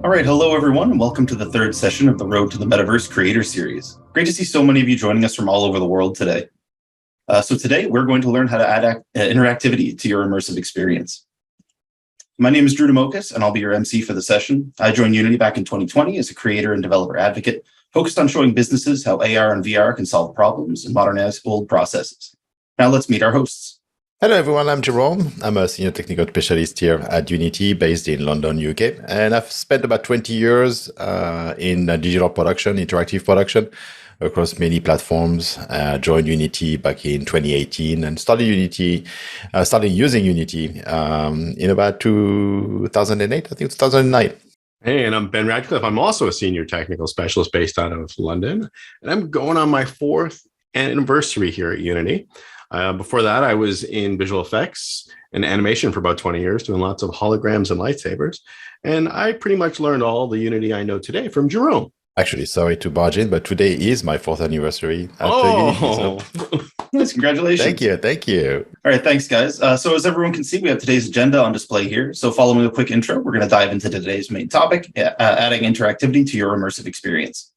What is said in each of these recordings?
All right, hello everyone, and welcome to the third session of the Road to the Metaverse Creator Series. Great to see so many of you joining us from all over the world today. So today we're going to learn how to add interactivity to your immersive experience. My name is Drew Demokas, and I'll be your MC for the session. I joined Unity back in 2020 as a creator and developer advocate, focused on showing businesses how AR and VR can solve problems and modernize old processes. Now let's meet our hosts. Hello everyone, I'm Jerome. I'm a senior technical specialist here at Unity based in London, UK. And I've spent about 20 years in digital production, interactive production across many platforms. Joined Unity back in 2018 and started using Unity in about 2008, I think 2009. Hey, and I'm Ben Radcliffe. I'm also a senior technical specialist based out of London. And I'm going on my 4th anniversary here at Unity. Before that, I was in visual effects and animation for about 20 years, doing lots of holograms and lightsabers. And I pretty much learned all the Unity I know today from Jerome. Actually, sorry to barge in, but today is my 4th anniversary at Unity. So. Yes, congratulations. Thank you. All right, thanks, guys. So as everyone can see, we have today's agenda on display here. So following a quick intro, we're going to dive into today's main topic, adding interactivity to your immersive experience.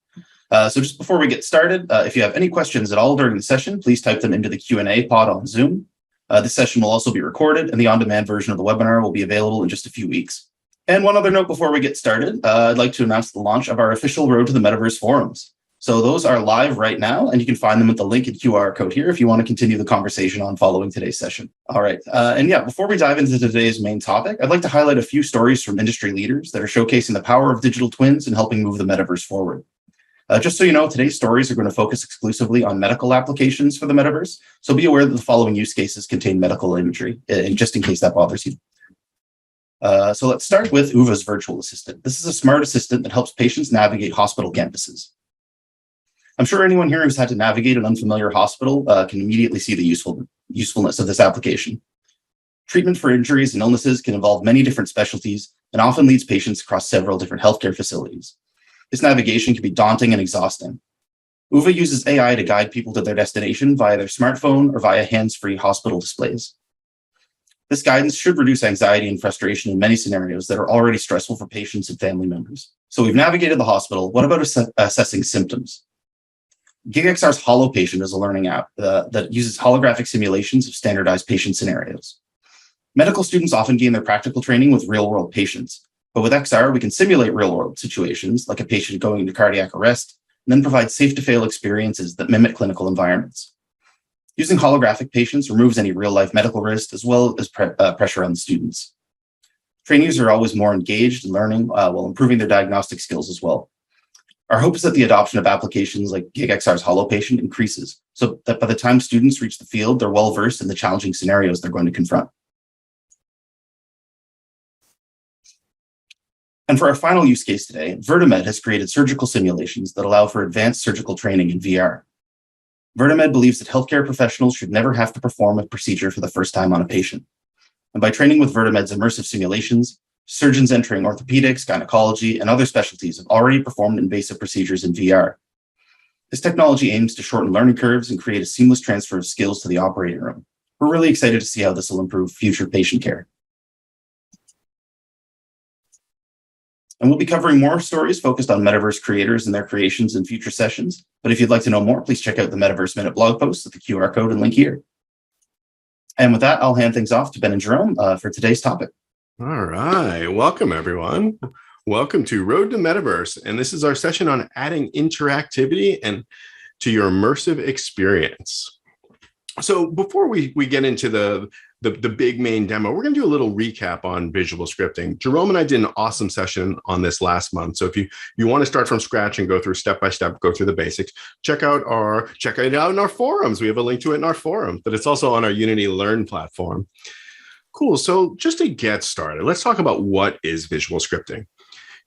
So just before we get started, if you have any questions at all during the session, please type them into the Q&A pod on Zoom. This session will also be recorded, and the on-demand version of the webinar will be available in just a few weeks. And one other note before we get started, I'd like to announce the launch of our official Road to the Metaverse forums. So those are live right now, and you can find them at the link and QR code here if you want to continue the conversation on following today's session. All right, and yeah, before we dive into today's main topic, I'd like to highlight a few stories from industry leaders that are showcasing the power of digital twins and helping move the metaverse forward. Just so you know, today's stories are going to focus exclusively on medical applications for the metaverse, so be aware that the following use cases contain medical imagery, and just in case that bothers you. So let's start with Uva's virtual assistant. This is a smart assistant that helps patients navigate hospital campuses. I'm sure anyone here who's had to navigate an unfamiliar hospital can immediately see the usefulness of this application. Treatment for injuries and illnesses can involve many different specialties and often leads patients across several different healthcare facilities. This navigation can be daunting and exhausting. Uva uses AI to guide people to their destination via their smartphone or via hands-free hospital displays. This guidance should reduce anxiety and frustration in many scenarios that are already stressful for patients and family members. So we've navigated the hospital. What about assessing symptoms? GigXR's Hollow Patient is a learning app that uses holographic simulations of standardized patient scenarios. Medical students often gain their practical training with real-world patients. But with XR, we can simulate real-world situations, like a patient going into cardiac arrest, and then provide safe-to-fail experiences that mimic clinical environments. Using holographic patients removes any real-life medical risk, as well as pressure on the students. Trainees are always more engaged in learning while improving their diagnostic skills as well. Our hope is that the adoption of applications like GigXR's Hollow Patient increases, so that by the time students reach the field, they're well-versed in the challenging scenarios they're going to confront. And for our final use case today, Vertimed has created surgical simulations that allow for advanced surgical training in VR. Vertimed believes that healthcare professionals should never have to perform a procedure for the first time on a patient. And by training with Vertimed's immersive simulations, surgeons entering orthopedics, gynecology, and other specialties have already performed invasive procedures in VR. This technology aims to shorten learning curves and create a seamless transfer of skills to the operating room. We're really excited to see how this will improve future patient care. And we'll be covering more stories focused on metaverse creators and their creations in future sessions. But if you'd like to know more, please check out the Metaverse Minute blog post with the QR code and link here. And with that, I'll hand things off to Ben and Jerome for today's topic. All right. Welcome, everyone. Welcome to Road to Metaverse. And this is our session on adding interactivity and to your immersive experience. So before we get into the big main demo, we're going to do a little recap on visual scripting. Jerome and I did an awesome session on this last month. So if you want to start from scratch and go through step by step, go through the basics, check it out in our forums. We have a link to it in our forum, but it's also on our Unity Learn platform. Cool. So just to get started, let's talk about what is visual scripting.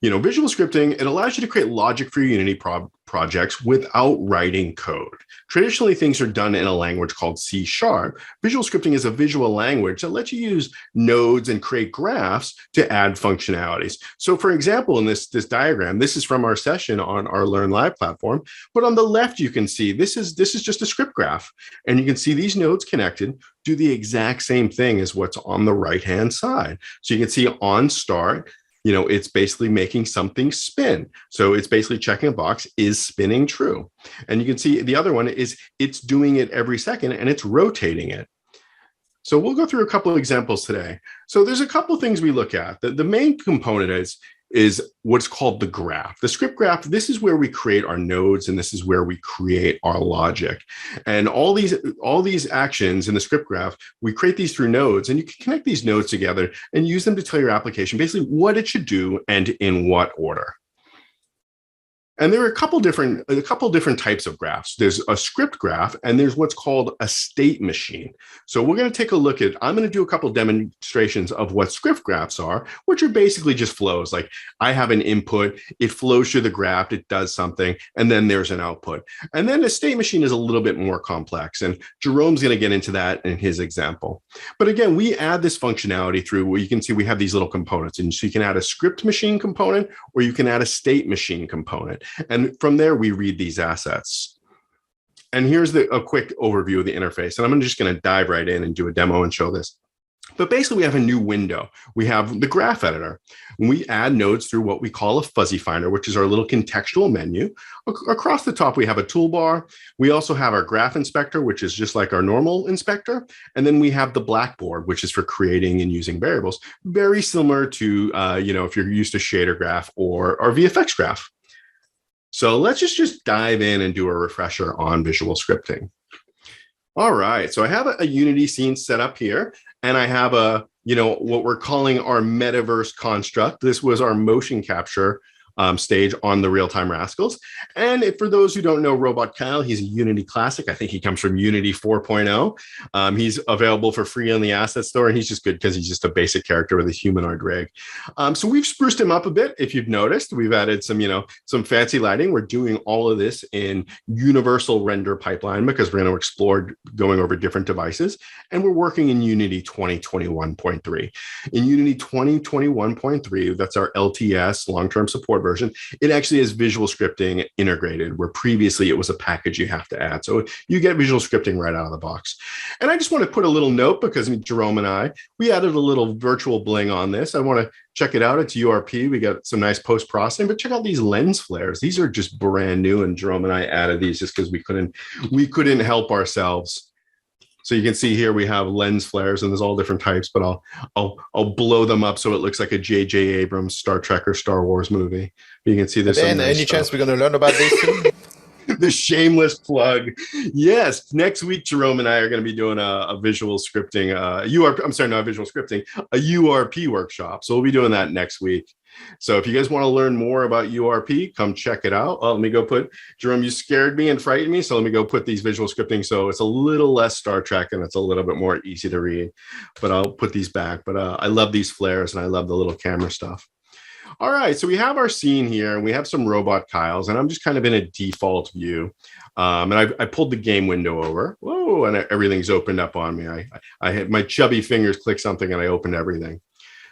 Visual scripting, it allows you to create logic for your Unity projects without writing code. Traditionally, things are done in a language called C#. Visual scripting is a visual language that lets you use nodes and create graphs to add functionalities. So for example, in this diagram, this is from our session on our Learn Live platform, but on the left, you can see this is just a script graph. And you can see these nodes connected do the exact same thing as what's on the right-hand side. So you can see on start, it's basically making something spin. So it's basically checking a box, is spinning true? And you can see the other one is it's doing it every second and it's rotating it. So we'll go through a couple of examples today. So there's a couple of things we look at. The main component is what's called the graph. The script graph, this is where we create our nodes and this is where we create our logic. And all these actions in the script graph, we create these through nodes, and you can connect these nodes together and use them to tell your application basically what it should do and in what order. And there are a couple different types of graphs. There's a script graph, and there's what's called a state machine. So we're going to take a look at, I'm going to do a couple demonstrations of what script graphs are, which are basically just flows. Like I have an input, it flows through the graph, it does something, and then there's an output. And then a state machine is a little bit more complex, and Jerome's going to get into that in his example. But again, we add this functionality through where you can see we have these little components, and so you can add a script machine component, or you can add a state machine component. And from there, we read these assets. And here's a quick overview of the interface. And I'm just going to dive right in and do a demo and show this. But basically, we have a new window. We have the graph editor. We add nodes through what we call a fuzzy finder, which is our little contextual menu. Across the top, we have a toolbar. We also have our graph inspector, which is just like our normal inspector. And then we have the blackboard, which is for creating and using variables, very similar to, if you're used to shader graph or VFX graph. So let's just dive in and do a refresher on visual scripting. All right, so I have a Unity scene set up here, and I have what we're calling our metaverse construct. This was our motion capture stage on the Real-Time Rascals. And for those who don't know Robot Kyle, he's a Unity classic. I think he comes from Unity 4.0. He's available for free on the asset store, and he's just good because he's just a basic character with a humanoid rig. So we've spruced him up a bit. If you've noticed, we've added some fancy lighting. We're doing all of this in universal render pipeline because we're going to explore going over different devices. And we're working in Unity 2021.3. In Unity 2021.3, that's our LTS, long-term support version, it actually has visual scripting integrated, where previously it was a package you have to add. So you get visual scripting right out of the box. And I just want to put a little note, because Jerome and we added a little virtual bling on this. I want to check it out. It's URP. We got some nice post-processing, but check out these lens flares. These are just brand new, and Jerome and I added these just because we couldn't help ourselves. So you can see here we have lens flares, and there's all different types, but I'll blow them up so it looks like a J.J. Abrams Star Trek or Star Wars movie. You can see this. And any chance we're going to learn about this soon? The shameless plug. Yes, next week Jerome and I are going to be doing a visual scripting, a URP workshop. So we'll be doing that next week. So if you guys want to learn more about URP, come check it out. Let me go put, Jerome, you scared me and frightened me. So let me go put these visual scripting. So it's a little less Star Trek and it's a little bit more easy to read, but I'll put these back. But I love these flares and I love the little camera stuff. All right, so we have our scene here and we have some robot Kyles, and I'm just kind of in a default view. And I pulled the game window over. Whoa, and everything's opened up on me. I had my chubby fingers click something and I opened everything.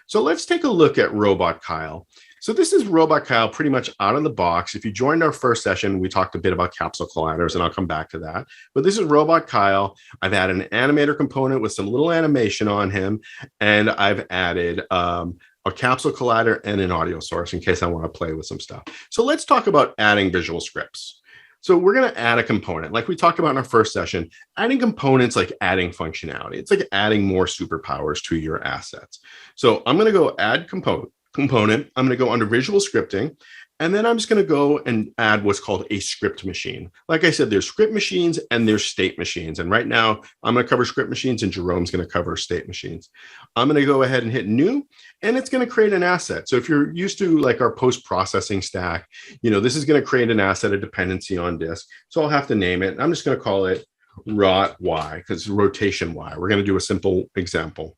So let's take a look at Robot Kyle. So this is Robot Kyle pretty much out of the box. If you joined our first session, we talked a bit about capsule colliders, and I'll come back to that. But this is Robot Kyle. I've added an animator component with some little animation on him, and I've added a capsule collider and an audio source in case I want to play with some stuff. So let's talk about adding visual scripts. So we're going to add a component. Like we talked about in our first session, adding components like adding functionality. It's like adding more superpowers to your assets. So I'm going to go add component. I'm going to go under visual scripting, and then I'm just going to go and add what's called a script machine. Like I said, there's script machines and there's state machines. And right now I'm going to cover script machines and Jerome's going to cover state machines. I'm going to go ahead and hit new, and it's going to create an asset. So if you're used to like our post-processing stack, this is going to create an asset, a dependency on disk. So I'll have to name it. I'm just going to call it rot Y because rotation Y. We're going to do a simple example.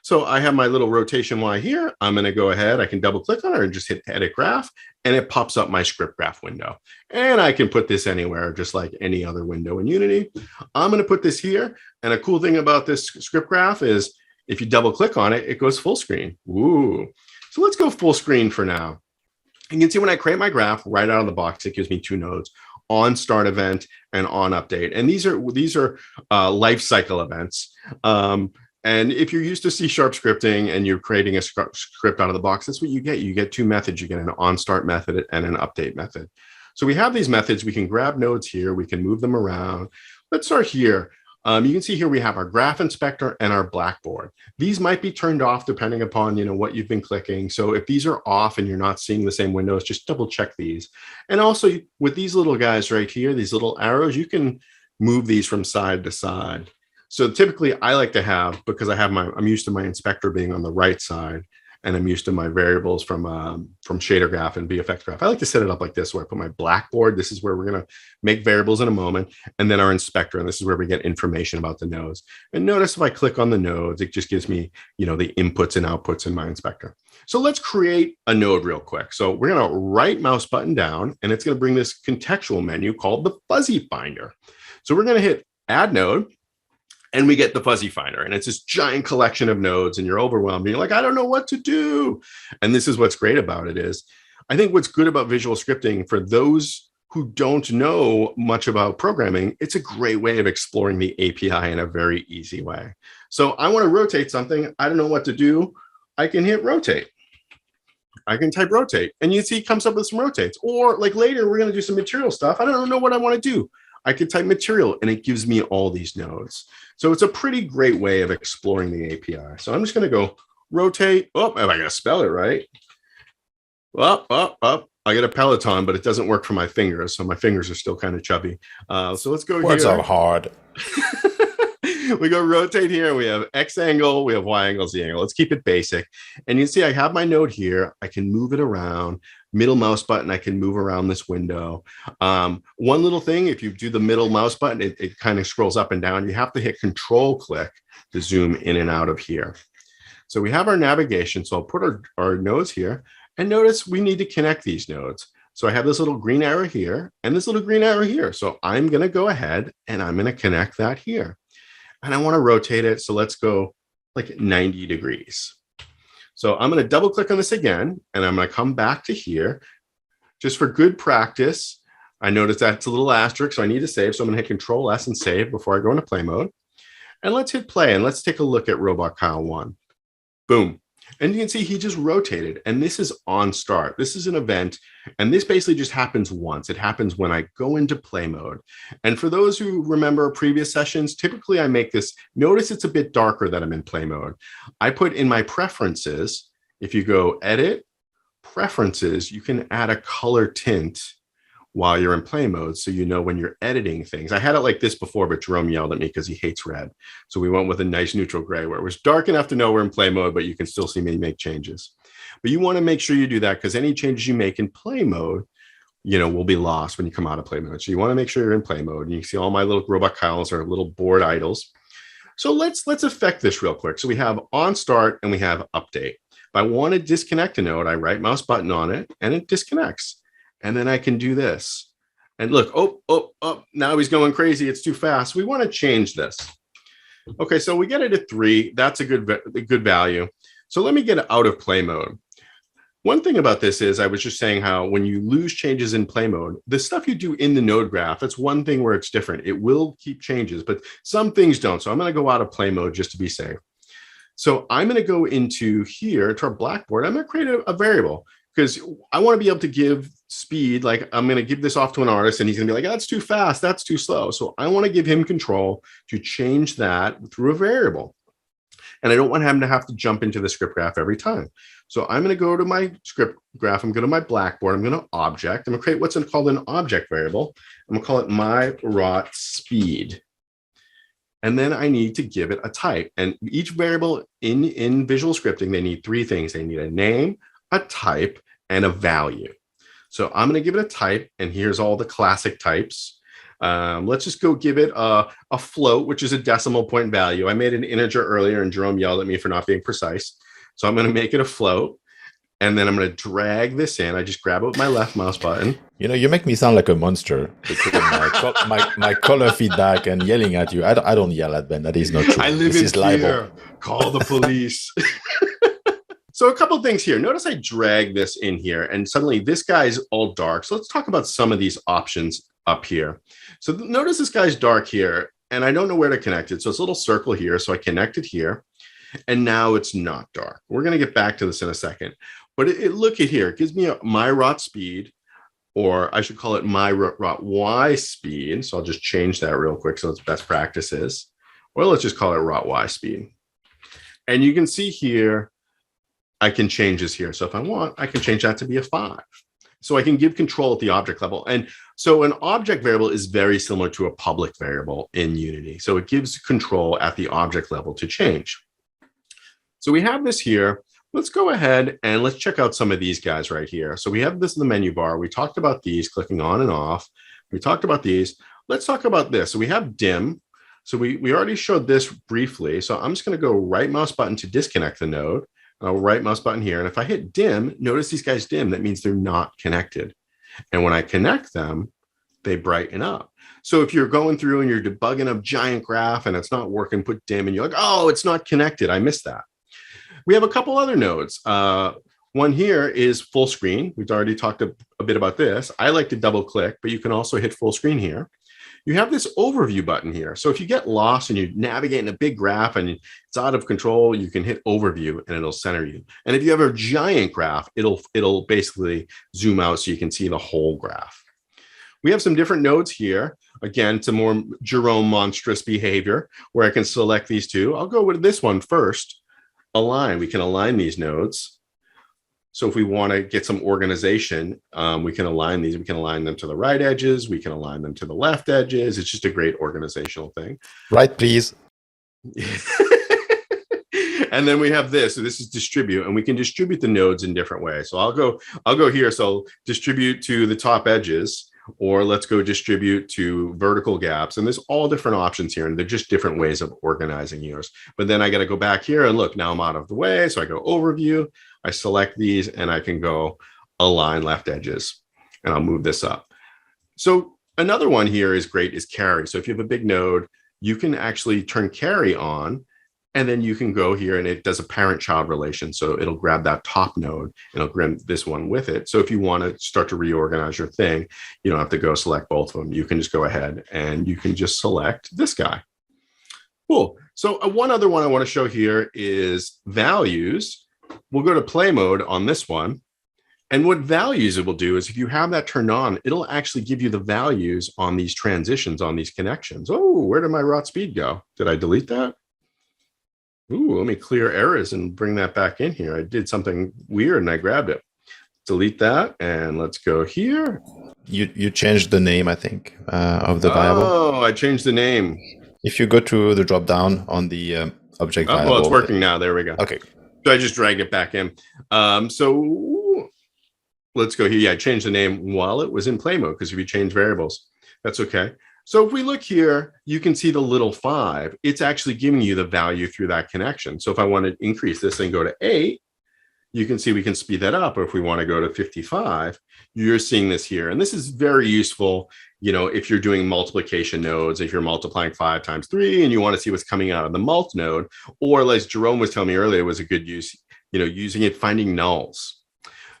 So I have my little rotation Y here. I'm going to go ahead. I can double click on it and just hit edit graph, and it pops up my script graph window. And I can put this anywhere, just like any other window in Unity. I'm going to put this here. And a cool thing about this script graph is if you double click on it, it goes full screen. Ooh. So let's go full screen for now. You can see when I create my graph right out of the box, it gives me two nodes, on start event and on update. And these are life cycle events. And if you're used to C# scripting and you're creating a script out of the box, that's what you get. You get two methods. You get an onStart method and an update method. So we have these methods. We can grab nodes here. We can move them around. Let's start here. You can see here we have our graph inspector and our blackboard. These might be turned off depending upon what you've been clicking. So if these are off and you're not seeing the same windows, just double check these. And also with these little guys right here, these little arrows, you can move these from side to side. So typically I like to have, because I'm used to my inspector being on the right side, and I'm used to my variables from shader graph and VFX graph. I like to set it up like this, where I put my blackboard. This is where we're going to make variables in a moment. And then our inspector, and this is where we get information about the nodes. And notice if I click on the nodes, it just gives me, the inputs and outputs in my inspector. So let's create a node real quick. So we're going to right mouse button down, and it's going to bring this contextual menu called the fuzzy finder. So we're going to hit add node. And we get the fuzzy finder, and it's this giant collection of nodes, and you're overwhelmed. And you're like, I don't know what to do. And this is what's great about it is, I think what's good about visual scripting for those who don't know much about programming, it's a great way of exploring the API in a very easy way. So I want to rotate something. I don't know what to do. I can hit rotate. I can type rotate, and you see it comes up with some rotates. Or like later, we're going to do some material stuff. I don't know what I want to do. I can type material, and it gives me all these nodes. So it's a pretty great way of exploring the API. So I'm just going to go rotate. Oh, am I going to spell it right? Up. I get a Peloton, but it doesn't work for my fingers. So my fingers are still kind of chubby. So let's go Words here. are hard. We go rotate here. We have X angle. We have Y angle, Z angle. Let's keep it basic. And you see I have my node here. I can move it around. Middle mouse button, I can move around this window. One little thing, if you do the middle mouse button, it kind of scrolls up and down. You have to hit control click to zoom in and out of here. So we have our navigation. So I'll put our nodes here, and notice we need to connect these nodes. So I have this little green arrow here and this little green arrow here. So I'm going to go ahead and I'm going to connect that here. And I want to rotate it. So let's go like 90 degrees. So I'm going to double click on this again, and I'm going to come back to here just for good practice. I notice that's a little asterisk, so I need to save. So I'm going to hit Control S and save before I go into play mode. And let's hit play, and let's take a look at Robot Kyle 1. Boom. And you can see he just rotated, and this is on start. This is an event, and this basically just happens once. It happens when I go into play mode. And for those who remember previous sessions, typically I make this, notice it's a bit darker that I'm in play mode. I put in my preferences, if you go edit, preferences, you can add a color tint while you're in play mode, so you know when you're editing things. I had it like this before, but Jerome yelled at me because he hates red. So we went with a nice neutral gray where it was dark enough to know we're in play mode, but you can still see me make changes. But you want to make sure you do that, because any changes you make in play mode, will be lost when you come out of play mode. So you want to make sure you're in play mode. And you can see all my little robot Kyles are little board idles. So let's affect this real quick. So we have on start and we have update. If I want to disconnect a node, I right mouse button on it and it disconnects. And then I can do this. And look, oh, now he's going crazy. It's too fast. We want to change this. Okay, so we get it at 3. That's a good value. So let me get out of play mode. One thing about this is I was just saying how when you lose changes in play mode, the stuff you do in the node graph, that's one thing where it's different. It will keep changes, but some things don't. So I'm going to go out of play mode just to be safe. So I'm going to go into here to our blackboard. I'm going to create a variable, because I want to be able to give speed. Like I'm going to give this off to an artist and he's going to be like, that's too fast, that's too slow. So I want to give him control to change that through a variable. And I don't want him to have to jump into the script graph every time. So I'm going to go to my script graph. I'm going to my blackboard. I'm going to object. I'm going to create what's called an object variable. I'm going to call it my rot speed. And then I need to give it a type. And each variable in visual scripting, they need 3 things. They need a name, a type, and a value. So I'm going to give it a type, and here's all the classic types. Let's just go give it a float, which is a decimal point value. I made an integer earlier, and Jerome yelled at me for not being precise. So I'm going to make it a float, and then I'm going to drag this in. I just grab it with my left mouse button. You make me sound like a monster. My color feedback and yelling at you. I don't yell at Ben. That is not true. I live in fear. Call the police. So a couple of things here. Notice I drag this in here, and suddenly this guy's all dark. So let's talk about some of these options up here. So notice this guy's dark here, and I don't know where to connect it. So it's a little circle here. So I connect it here. and now it's not dark. We're going to get back to this in a second. But look at here. It gives me my rot speed, or I should call it my rot Y speed. So I'll just change that real quick so it's best practices. Or let's just call it rot Y speed. And you can see here, I can change this here. So if I want, I can change that to be a 5. So I can give control at the object level. And so an object variable is very similar to a public variable in Unity. So it gives control at the object level to change. So we have this here. Let's go ahead and let's check out some of these guys right here. So we have this in the menu bar. We talked about these, clicking on and off. We talked about these. Let's talk about this. So we have dim. So we already showed this briefly. So I'm just going to go right mouse button to disconnect the node. I'll right mouse button here. And if I hit dim, notice these guys dim. That means they're not connected. And when I connect them, they brighten up. So if you're going through and you're debugging a giant graph and it's not working, put dim and you're like, oh, it's not connected. I missed that. We have a couple other nodes. One here is full screen. We've already talked a bit about this. I like to double click, but you can also hit full screen here. You have this overview button here. So if you get lost and you navigate in a big graph and it's out of control, you can hit overview and it'll center you. And if you have a giant graph, it'll basically zoom out so you can see the whole graph. We have some different nodes here. Again, some more Jerome monstrous behavior where I can select these two. I'll go with this one first. Align. We can align these nodes. So if we want to get some organization, we can align these. We can align them to the right edges. We can align them to the left edges. It's just a great organizational thing. Right, please. And then we have this. So this is distribute, and we can distribute the nodes in different ways. So I'll go here. So distribute to the top edges, or let's go distribute to vertical gaps. And there's all different options here, and they're just different ways of organizing yours. But then I got to go back here and look, now I'm out of the way. So I go overview, I select these, and I can go align left edges, and I'll move this up. So another one here is great is carry. So if you have a big node, you can actually turn carry on, and then you can go here and it does a parent-child relation. So it'll grab that top node and it'll grab this one with it. So if you want to start to reorganize your thing, you don't have to go select both of them. You can just go ahead and you can just select this guy. Cool. So one other one I want to show here is values. We'll go to play mode on this one. And what values it will do is if you have that turned on, it'll actually give you the values on these transitions, on these connections. Oh, where did my rot speed go? Did I delete that? Ooh, let me clear errors and bring that back in here. I did something weird and I grabbed it. Delete that and let's go here. You changed the name, I think, of the variable. Oh, I changed the name. If you go to the drop down on the object variable. Well, it's working now. There we go. Okay. So I just dragged it back in. So let's go here. Yeah, I changed the name while it was in play mode because if you change variables, that's okay. So if we look here, you can see the little 5. It's actually giving you the value through that connection. So if I want to increase this and go to 8, you can see we can speed that up. Or if we want to go to 55, you're seeing this here. And this is very useful, you know, if you're doing multiplication nodes, if you're multiplying 5 times 3 and you want to see what's coming out of the mult node, or like Jerome was telling me earlier, was a good use, you know, using it, finding nulls.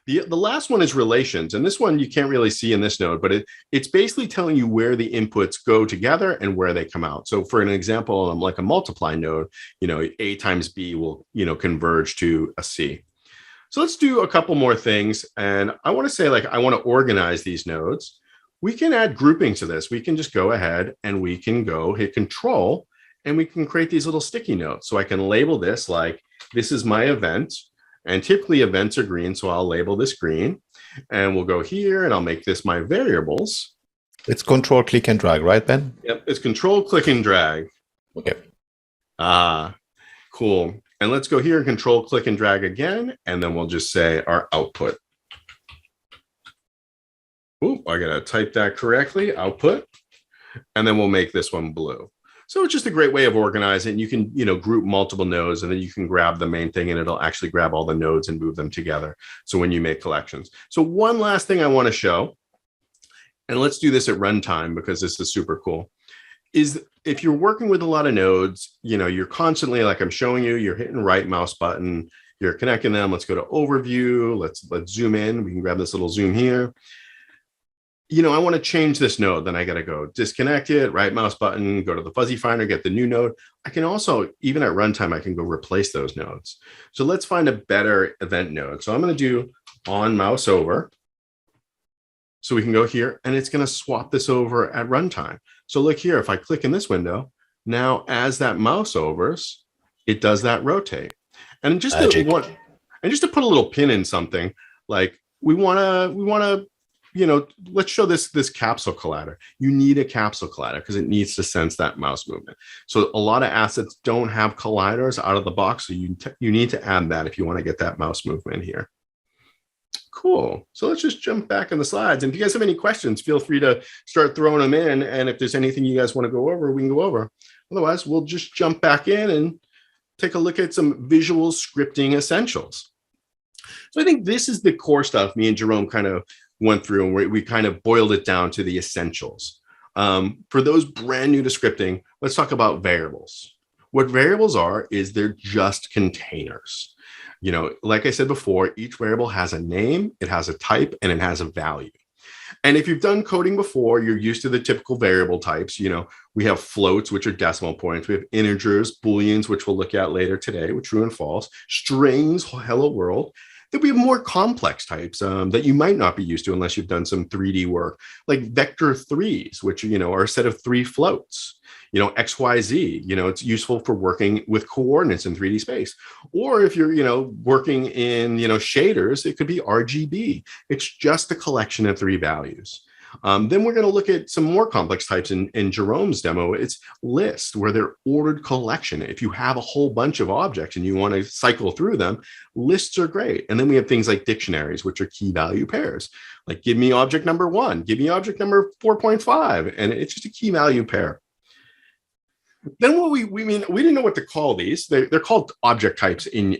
The last one is relations, and this one you can't really see in this node, but it's basically telling you where the inputs go together and where they come out. So for an example, like a multiply node, you know, A times B will, you know, converge to a C. So let's do a couple more things. And I want to say, like, I want to organize these nodes. We can add grouping to this. We can just go ahead and we can go hit control and we can create these little sticky notes. So I can label this like, this is my event. And typically events are green, so I'll label this green. And we'll go here and I'll make this my variables. It's control, click, and drag, right, Ben? Yep, it's control, click, and drag. Okay. Ah, cool. And let's go here and control, click, and drag again. And then we'll just say our output. Oop, I gotta type that correctly, output. And then we'll make this one blue. So it's just a great way of organizing. You can, you know, group multiple nodes and then you can grab the main thing and it'll actually grab all the nodes and move them together. So when you make collections. So one last thing I want to show, and let's do this at runtime because this is super cool, is if you're working with a lot of nodes, you know, you're constantly, like I'm showing you, you're hitting right mouse button, you're connecting them. Let's go to overview. Let's zoom in. We can grab this little zoom here. I want to change this node, then I got to go disconnect it, right mouse button, go to the fuzzy finder, get the new node. I can also, even at runtime, I can go replace those nodes. So let's find a better event node. So I'm going to do on mouse over. So we can go here and it's going to swap this over at runtime. So look here, if I click in this window, now as that mouse overs, it does that rotate. And just to put a little pin in something, like we want to, let's show this capsule collider. You need a capsule collider because it needs to sense that mouse movement. So a lot of assets don't have colliders out of the box. So you need to add that if you want to get that mouse movement here. Cool. So let's just jump back in the slides. And if you guys have any questions, feel free to start throwing them in. And if there's anything you guys want to go over, we can go over. Otherwise, we'll just jump back in and take a look at some visual scripting essentials. So I think this is the core stuff me and Jerome kind of went through, and we kind of boiled it down to the essentials. For those brand new to scripting, let's talk about variables. What variables are is they're just containers. Like I said before, each variable has a name, it has a type, and it has a value. And if you've done coding before, you're used to the typical variable types. We have floats, which are decimal points. We have integers, booleans, which we'll look at later today, with true and false, strings, hello world. Then we have more complex types that you might not be used to unless you've done some 3D work, like vector threes, which, are a set of 3 floats. X, Y, Z, it's useful for working with coordinates in 3D space. Or if you're, working in, shaders, it could be RGB. It's just a collection of 3 values. Then we're going to look at some more complex types in Jerome's demo. It's list, where they're ordered collection. If you have a whole bunch of objects and you want to cycle through them, lists are great. And then we have things like dictionaries, which are key value pairs. Like give me object number 1, give me object number 4.5, and it's just a key value pair. Then what we didn't know what to call these. They're called object types in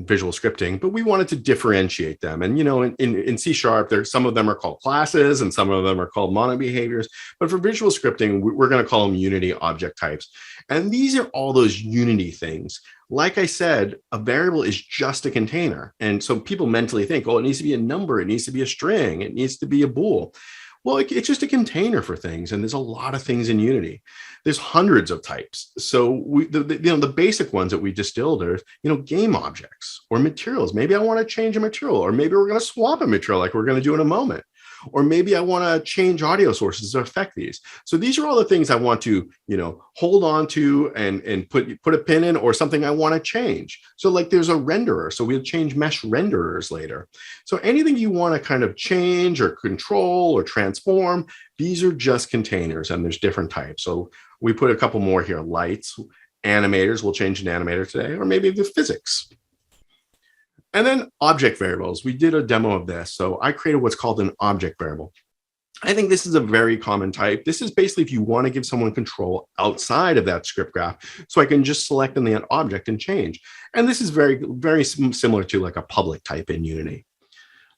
visual scripting, but we wanted to differentiate them. And in C#, some of them are called classes and some of them are called monobehaviors. But for visual scripting, we're going to call them Unity object types. And these are all those Unity things. Like I said, a variable is just a container. And so people mentally think, oh, it needs to be a number, it needs to be a string, it needs to be a bool. Well, it's just a container for things, and there's a lot of things in Unity. There's hundreds of types. So the basic ones that we distilled are, game objects or materials. Maybe I want to change a material, or maybe we're going to swap a material like we're going to do in a moment. Or maybe I want to change audio sources to affect these. So these are all the things I want to, hold on to and put a pin in, or something I want to change. So like there's a renderer. So we'll change mesh renderers later. So anything you want to kind of change or control or transform, these are just containers, and there's different types. So we put a couple more here: lights, animators. We'll change an animator today, or maybe the physics. And then object variables. We did a demo of this. So I created what's called an object variable. I think this is a very common type. This is basically if you want to give someone control outside of that script graph, so I can just select on the object and change. And this is very, very similar to like a public type in Unity.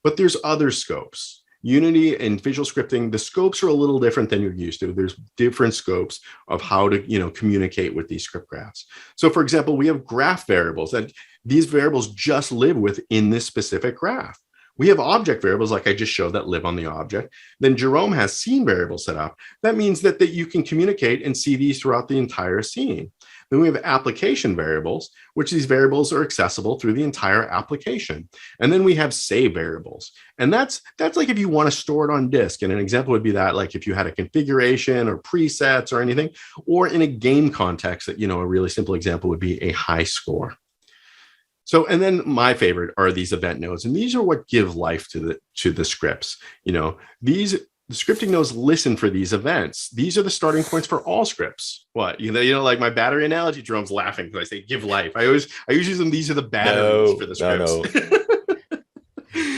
But there's other scopes. Unity and visual scripting, the scopes are a little different than you're used to. There's different scopes of how to, communicate with these script graphs. So for example, we have graph variables that these variables just live within this specific graph. We have object variables, like I just showed, that live on the object. Then Jerome has scene variables set up. That means that you can communicate and see these throughout the entire scene. Then we have application variables, which these variables are accessible through the entire application. And then we have save variables. And that's like if you want to store it on disk. And an example would be that, like if you had a configuration or presets or anything, or in a game context, that, a really simple example would be a high score. So, and then my favorite are these event nodes, and these are what give life to the scripts. The scripting nodes listen for these events. These are the starting points for all scripts. What, like my battery analogy, Jerome's laughing because I say give life. I always use them. These are the batteries for the scripts. No.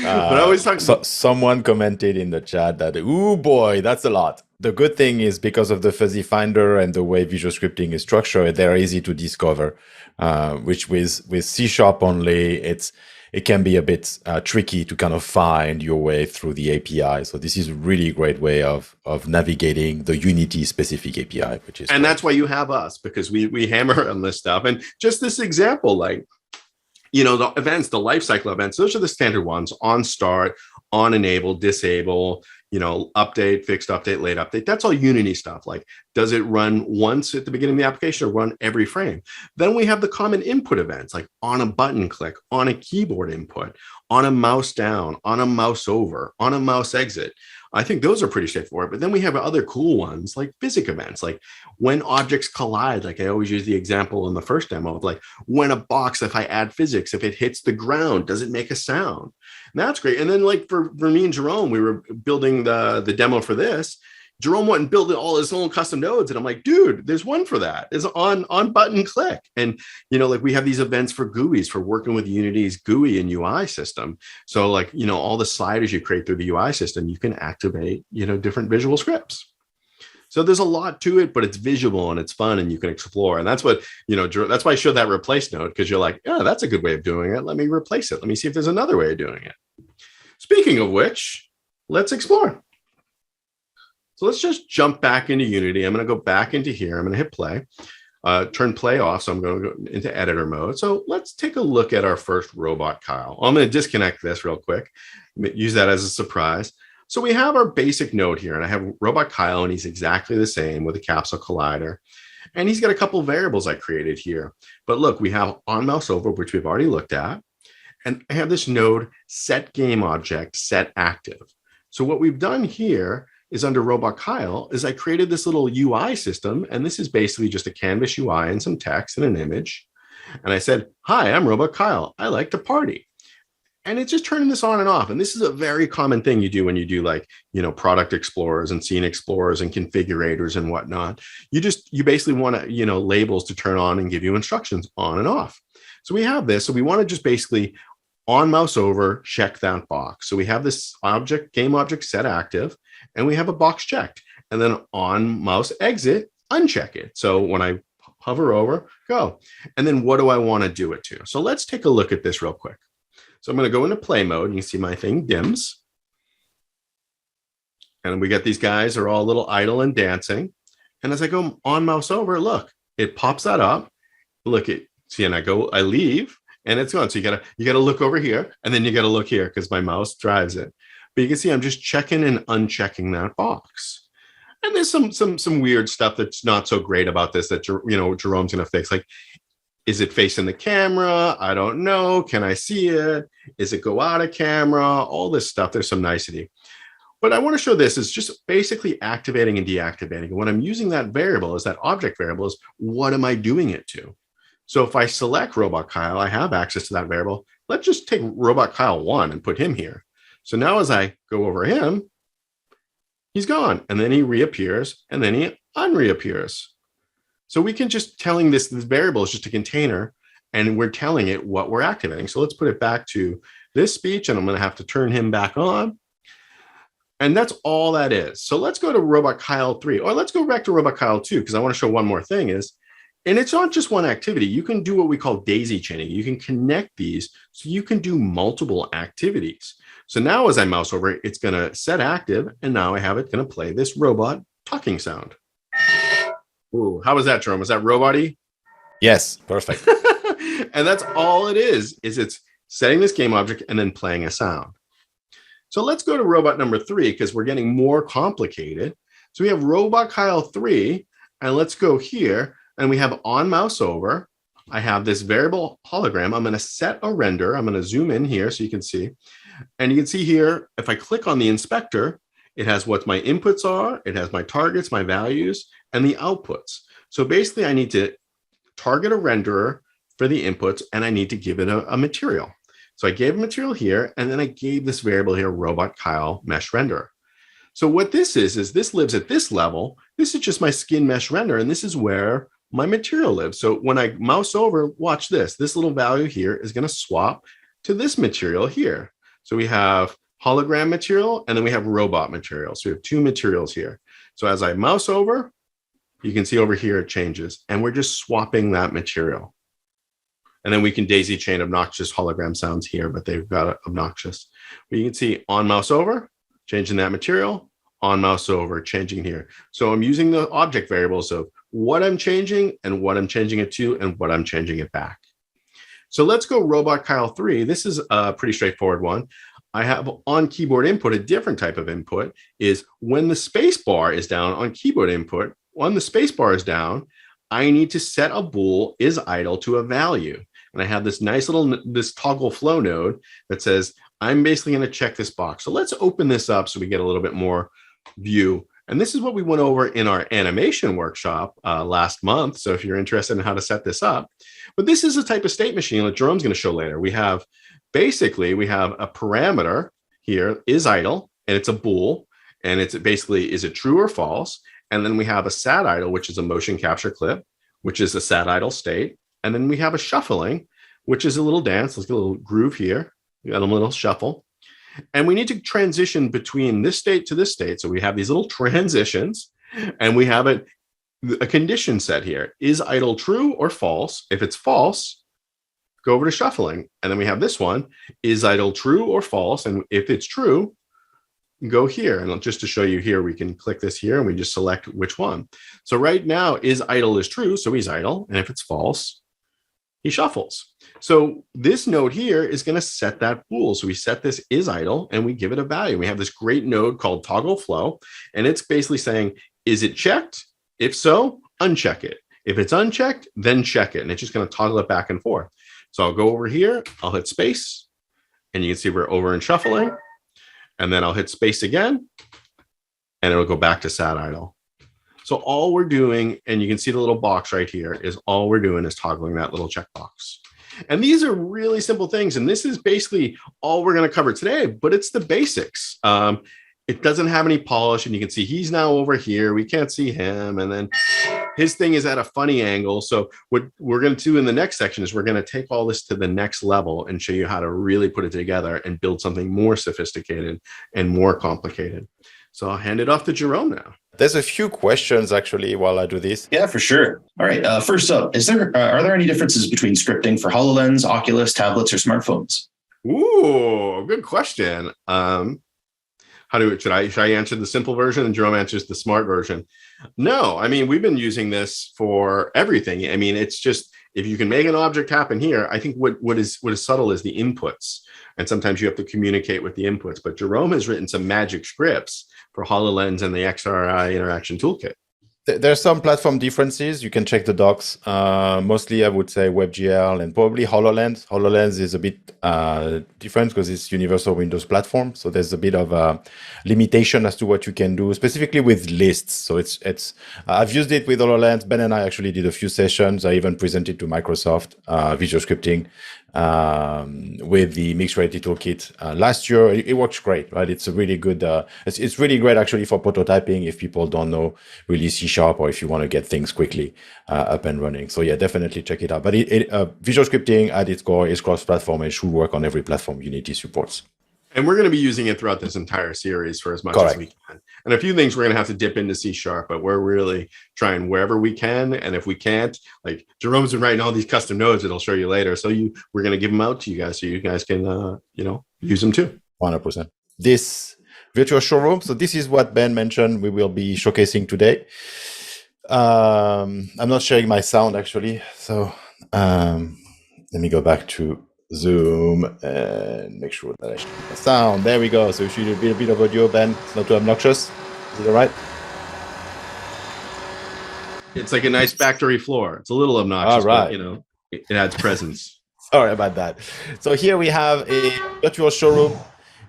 But I always talk. Someone commented in the chat that, ooh boy, that's a lot. The good thing is, because of the fuzzy finder and the way visual scripting is structured, they're easy to discover. Which with C# only, it can be a bit tricky to kind of find your way through the API. So this is a really great way of navigating the Unity specific API, which is that's why you have us, because we hammer on this stuff. And just this example, like, the events, the lifecycle events, those are the standard ones: on start, on enable, disable, update, fixed update, late update. That's all Unity stuff. Like, does it run once at the beginning of the application or run every frame? Then we have the common input events, like on a button click, on a keyboard input, on a mouse down, on a mouse over, on a mouse exit. I think those are pretty straightforward. But then we have other cool ones like physics events, like when objects collide. Like I always use the example in the first demo of like when a box, if I add physics, if it hits the ground, does it make a sound? And that's great. And then like for me and Jerome, we were building the demo for this. Jerome went and built all his own custom nodes. And I'm like, dude, there's one for that. It's on button click. And, like we have these events for GUIs for working with Unity's GUI and UI system. So like, all the sliders you create through the UI system, you can activate, different visual scripts. So there's a lot to it, but it's visual and it's fun and you can explore. And that's what, that's why I showed that replace node, because you're like, yeah, that's a good way of doing it. Let me replace it. Let me see if there's another way of doing it. Speaking of which, let's explore. So let's just jump back into Unity. I'm going to go back into here. I'm going to hit play, turn play off. So I'm going to go into editor mode. So let's take a look at our first robot, Kyle. I'm going to disconnect this real quick, use that as a surprise. So we have our basic node here, and I have robot Kyle, and he's exactly the same with a capsule collider. And he's got a couple of variables I created here. But look, we have on mouse over, which we've already looked at. And I have this node set game object, set active. So what we've done here is under robot Kyle is I created this little UI system. And this is basically just a canvas UI and some text and an image. And I said, hi, I'm robot Kyle. I like to party. And it's just turning this on and off. And this is a very common thing you do when you do like, product explorers and scene explorers and configurators and whatnot. You basically want to, labels to turn on and give you instructions on and off. So we have this. So we want to just basically on mouse over, check that box. So we have this game object set active, and we have a box checked. And then on mouse exit, uncheck it. So when I hover over, go. And then what do I want to do it to? So let's take a look at this real quick. So I'm going to go into play mode. You can see my thing dims. And we got these guys are all a little idle and dancing. And as I go on mouse over, look, it pops that up. Look at, see, and I leave and it's gone. So you gotta look over here, and then you got to look here because my mouse drives it. But you can see I'm just checking and unchecking that box. And there's some weird stuff that's not so great about this that Jerome's going to fix. Like, is it facing the camera? I don't know. Can I see it? Is it go out of camera? All this stuff. There's some nicety. But I want to show this is just basically activating and deactivating. And when I'm using that variable, is that object variable, is what am I doing it to? So if I select robot Kyle, I have access to that variable. Let's just take robot Kyle 1 and put him here. So now as I go over him, he's gone. And then he reappears, and then he unreappears. So we can just telling this variable is just a container, and we're telling it what we're activating. So let's put it back to this speech, and I'm going to have to turn him back on. And that's all that is. So let's go to robot Kyle 3, or let's go back to robot Kyle 2, because I want to show one more thing is, and it's not just one activity. You can do what we call daisy chaining. You can connect these so you can do multiple activities. So now as I mouse over it, it's going to set active, and now I have it going to play this robot talking sound. Ooh, how was that, Jerome? Was that robot-y? Yes, perfect. And that's all it is it's setting this game object and then playing a sound. So let's go to robot number 3, because we're getting more complicated. So we have robot Kyle 3, and let's go here, and we have on mouse over. I have this variable hologram. I'm going to set a render. I'm going to zoom in here so you can see. And you can see here, if I click on the inspector, it has what my inputs are. It has my targets, my values, and the outputs. So basically, I need to target a renderer for the inputs, and I need to give it a material. So I gave a material here, and then I gave this variable here, robot Kyle mesh render. So what this is this lives at this level. This is just my skin mesh render, and this is where my material lives. So when I mouse over, watch this. This little value here is going to swap to this material here. So we have hologram material, and then we have robot material. So we have 2 materials here. So as I mouse over, you can see over here it changes, and we're just swapping that material. And then we can daisy chain obnoxious hologram sounds here, but they've got obnoxious. But you can see on mouse over, changing that material, on mouse over, changing here. So I'm using the object variables of what I'm changing and what I'm changing it to and what I'm changing it back. So let's go Robot Kyle 3. This is a pretty straightforward one. I have on keyboard input, a different type of input is when the space bar is down on keyboard input, when the space bar is down, I need to set a bool is idle to a value. And I have this nice little, this toggle flow node that says, I'm basically going to check this box. So let's open this up so we get a little bit more view. And this is what we went over in our animation workshop last month. So if you're interested in how to set this up, but this is a type of state machine that Jerome's going to show later. We have a parameter here is idle, and it's a bool, and it's basically, is it true or false? And then we have a sat idle, which is a motion capture clip, which is a sat idle state. And then we have a shuffling, which is a little dance. Let's get a little groove here. We got a little shuffle. And we need to transition between this state to this state. So we have these little transitions, and we have a condition set here. Is idle true or false? If it's false, go over to shuffling. And then we have this one, is idle true or false? And if it's true, go here. And just to show you here, we can click this here and we just select which one. So right now, is idle is true, so he's idle. And if it's false, he shuffles. So this node here is going to set that bool. So we set this is idle and we give it a value. We have this great node called toggle flow, and it's basically saying, is it checked? If so, uncheck it. If it's unchecked, then check it. And it's just going to toggle it back and forth. So I'll go over here, I'll hit space, and you can see we're over in shuffling. And then I'll hit space again, and it'll go back to sat idle. So all we're doing, and you can see the little box right here, is all we're doing is toggling that little checkbox. And these are really simple things. And this is basically all we're going to cover today, but it's the basics. It doesn't have any polish, and you can see he's now over here. We can't see him. And then his thing is at a funny angle. So what we're going to do in the next section is we're going to take all this to the next level and show you how to really put it together and build something more sophisticated and more complicated. So I'll hand it off to Jerome now. There's a few questions actually while I do this. Yeah, for sure. All right. First up, are there any differences between scripting for HoloLens, Oculus, tablets, or smartphones? Ooh, good question. Should I answer the simple version and Jerome answers the smart version? No, I mean, we've been using this for everything. I mean, it's just, if you can make an object happen here, I think what is subtle is the inputs. And sometimes you have to communicate with the inputs. But Jerome has written some magic scripts for HoloLens and the XRI interaction toolkit. There's some platform differences. You can check the docs. Mostly, I would say WebGL and probably HoloLens. HoloLens is a bit different because it's universal Windows platform. So there's a bit of a limitation as to what you can do, specifically with lists. So I've used it with HoloLens. Ben and I actually did a few sessions. I even presented to Microsoft visual scripting with the mixed reality toolkit last year. It works great, right? It's a really good, it's really great actually for prototyping if people don't know really C# or if you want to get things quickly up and running. So yeah, definitely check it out. But visual scripting at its core is cross-platform and should work on every platform Unity supports. And we're going to be using it throughout this entire series for as much as we can. And a few things we're going to have to dip into C#, but we're really trying wherever we can. And if we can't, like Jerome's been writing all these custom nodes that I'll show you later. So we're going to give them out to you guys so you guys can, use them too. 100%. This virtual showroom. So this is what Ben mentioned we will be showcasing today. I'm not sharing my sound actually. So let me go back to Zoom and make sure that I show the sound. There we go. So if you do a bit of audio, Ben, it's not too obnoxious. Is it all right? It's like a nice factory floor. It's a little obnoxious, all right. But it adds presence. Sorry about that. So here we have a virtual showroom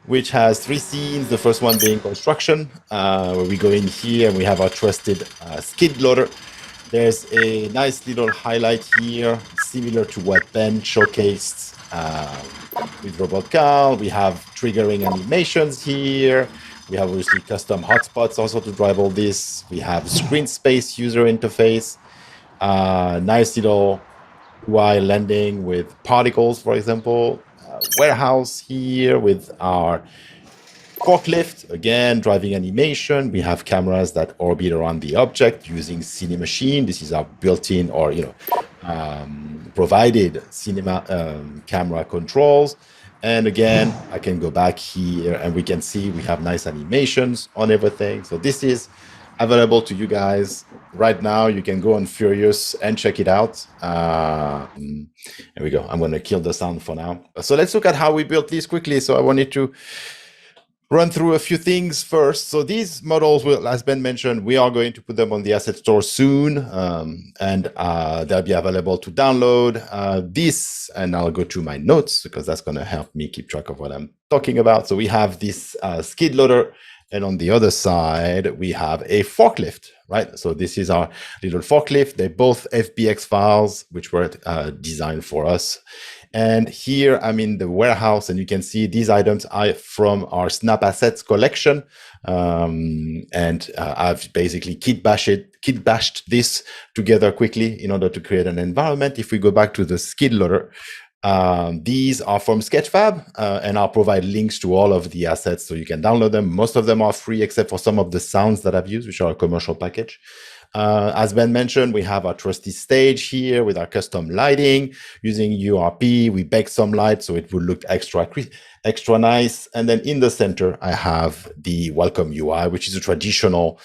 which has 3 scenes. The first one being construction, where we go in here and we have our trusted skid loader. There's a nice little highlight here, similar to what Ben showcased with Robot Carl. We have triggering animations here. We have obviously custom hotspots also to drive all this. We have screen space user interface, nice little UI landing with particles, for example. Warehouse here with our forklift, again, driving animation. We have cameras that orbit around the object using Cine Machine. This is our built-in or, provided cinema camera controls. And again, I can go back here and we can see we have nice animations on everything. So this is available to you guys right now. You can go on Furious and check it out. There we go. I'm going to kill the sound for now. So let's look at how we built these quickly. So I wanted to run through a few things first. So these models will, as Ben mentioned, we are going to put them on the asset store soon, and they'll be available to download this. And I'll go to my notes because that's going to help me keep track of what I'm talking about. So we have this skid loader, and on the other side, we have a forklift, right? So this is our little forklift. They're both FBX files, which were designed for us. And here I'm in the warehouse, and you can see these items are from our Snap Assets collection. And I've basically kit bashed this together quickly in order to create an environment. If we go back to the skid loader, these are from Sketchfab, and I'll provide links to all of the assets so you can download them. Most of them are free, except for some of the sounds that I've used, which are a commercial package. As Ben mentioned, we have our trusty stage here with our custom lighting using URP. We baked some light so it will look extra nice. And then in the center, I have the welcome UI, which is a traditional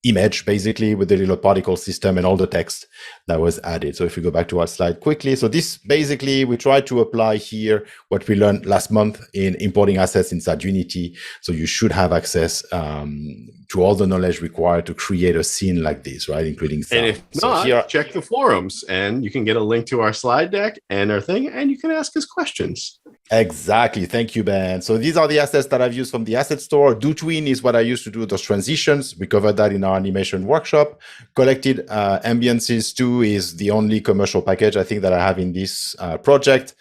image, basically, with the little particle system and all the text that was added. So if we go back to our slide quickly, so this basically, we tried to apply here what we learned last month in importing assets inside Unity. So you should have access to all the knowledge required to create a scene like this, right? Including sound. And if not, check the forums and you can get a link to our slide deck and our thing, and you can ask us questions. Exactly. Thank you, Ben. So these are the assets that I've used from the asset store. DoTween is what I used to do those transitions. We covered that in our animation workshop. Collected Ambiances 2 is the only commercial package I think that I have in this project,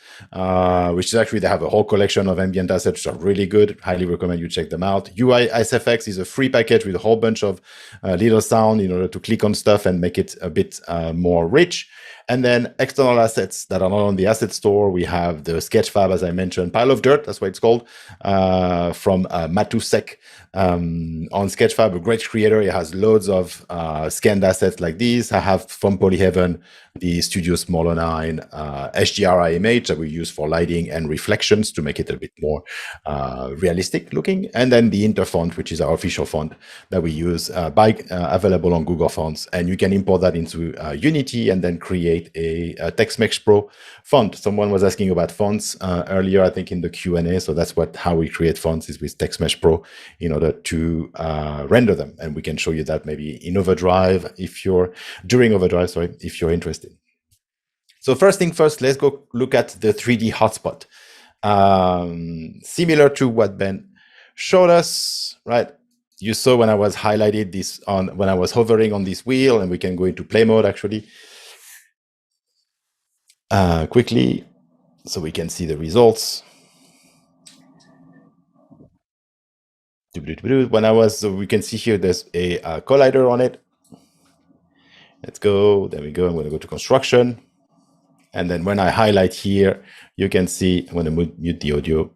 which is actually, they have a whole collection of ambient assets which are really good. Highly recommend you check them out. UI SFX is a free package with a whole bunch of little sound in order to click on stuff and make it a bit more rich. And then external assets that are not on the asset store, we have the Sketchfab, as I mentioned, Pile of Dirt, that's what it's called, from Matusek on Sketchfab, a great creator. It has loads of scanned assets like these. I have from Polyheaven, the Studio Smaller 9 HDRI image that we use for lighting and reflections to make it a bit more realistic looking. And then the Inter font, which is our official font that we use available on Google Fonts. And you can import that into Unity and then create a TextMesh Pro font. Someone was asking about fonts earlier, I think in the Q&A. So that's how we create fonts, is with TextMesh Pro in order to render them. And we can show you that maybe in Overdrive during Overdrive, if you're interested. So first thing first, let's go look at the 3D hotspot. Similar to what Ben showed us, right? You saw when I was highlighted this when I was hovering on this wheel, and we can go into play mode actually quickly so we can see the results. We can see here there's a collider on it. Let's go. There we go. I'm going to go to construction. And then when I highlight here, you can see, I'm going to mute the audio.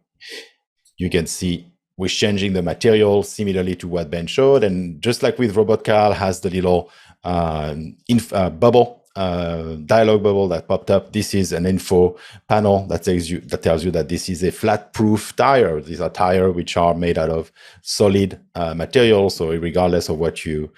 You can see we're changing the material similarly to what Ben showed. And just like with Robot Carl has the little bubble, dialog bubble that popped up. This is an info panel that tells you that this is a flat-proof tire. These are tires which are made out of solid material, so regardless of what you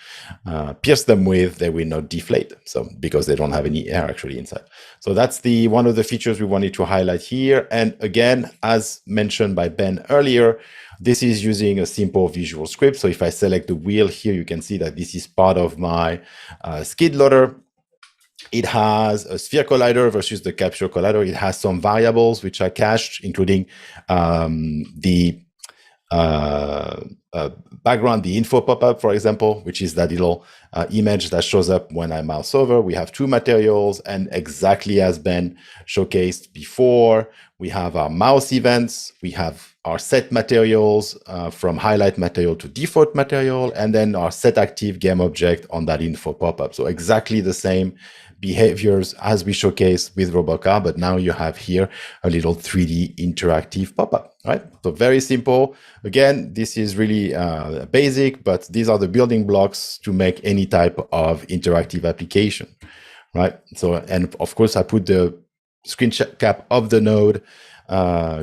pierce them with, they will not deflate. So because they don't have any air actually inside. So that's one of the features we wanted to highlight here. And again, as mentioned by Ben earlier, this is using a simple visual script. So if I select the wheel here, you can see that this is part of my skid loader. It has a sphere collider versus the capture collider. It has some variables which are cached, including the background, the info pop-up, for example, which is that little image that shows up when I mouse over. We have two materials, and exactly as Ben showcased before, we have our mouse events, we have our set materials from highlight material to default material, and then our set active game object on that info pop-up. So exactly the same behaviors as we showcased with Robocar, but now you have here a little 3D interactive pop-up, right? So very simple. Again, this is really basic, but these are the building blocks to make any type of interactive application, right? So, and of course, I put the screen cap of the node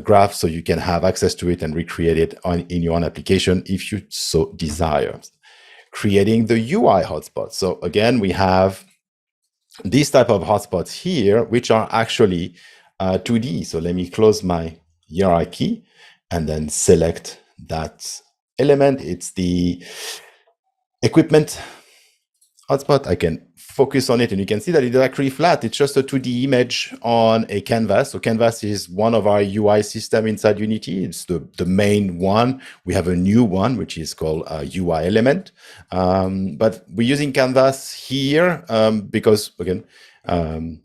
graph so you can have access to it and recreate it in your own application if you so desire. creating the UI hotspots. So again, we have these type of hotspots here, which are actually 2D. So let me close my hierarchy and then select that element. It's the equipment hotspot. I can focus on it and you can see that it's actually flat. It's just a 2D image on a canvas. So canvas is one of our UI system inside Unity. It's the main one. We have a new one, which is called UI element. But we're using canvas here because, again,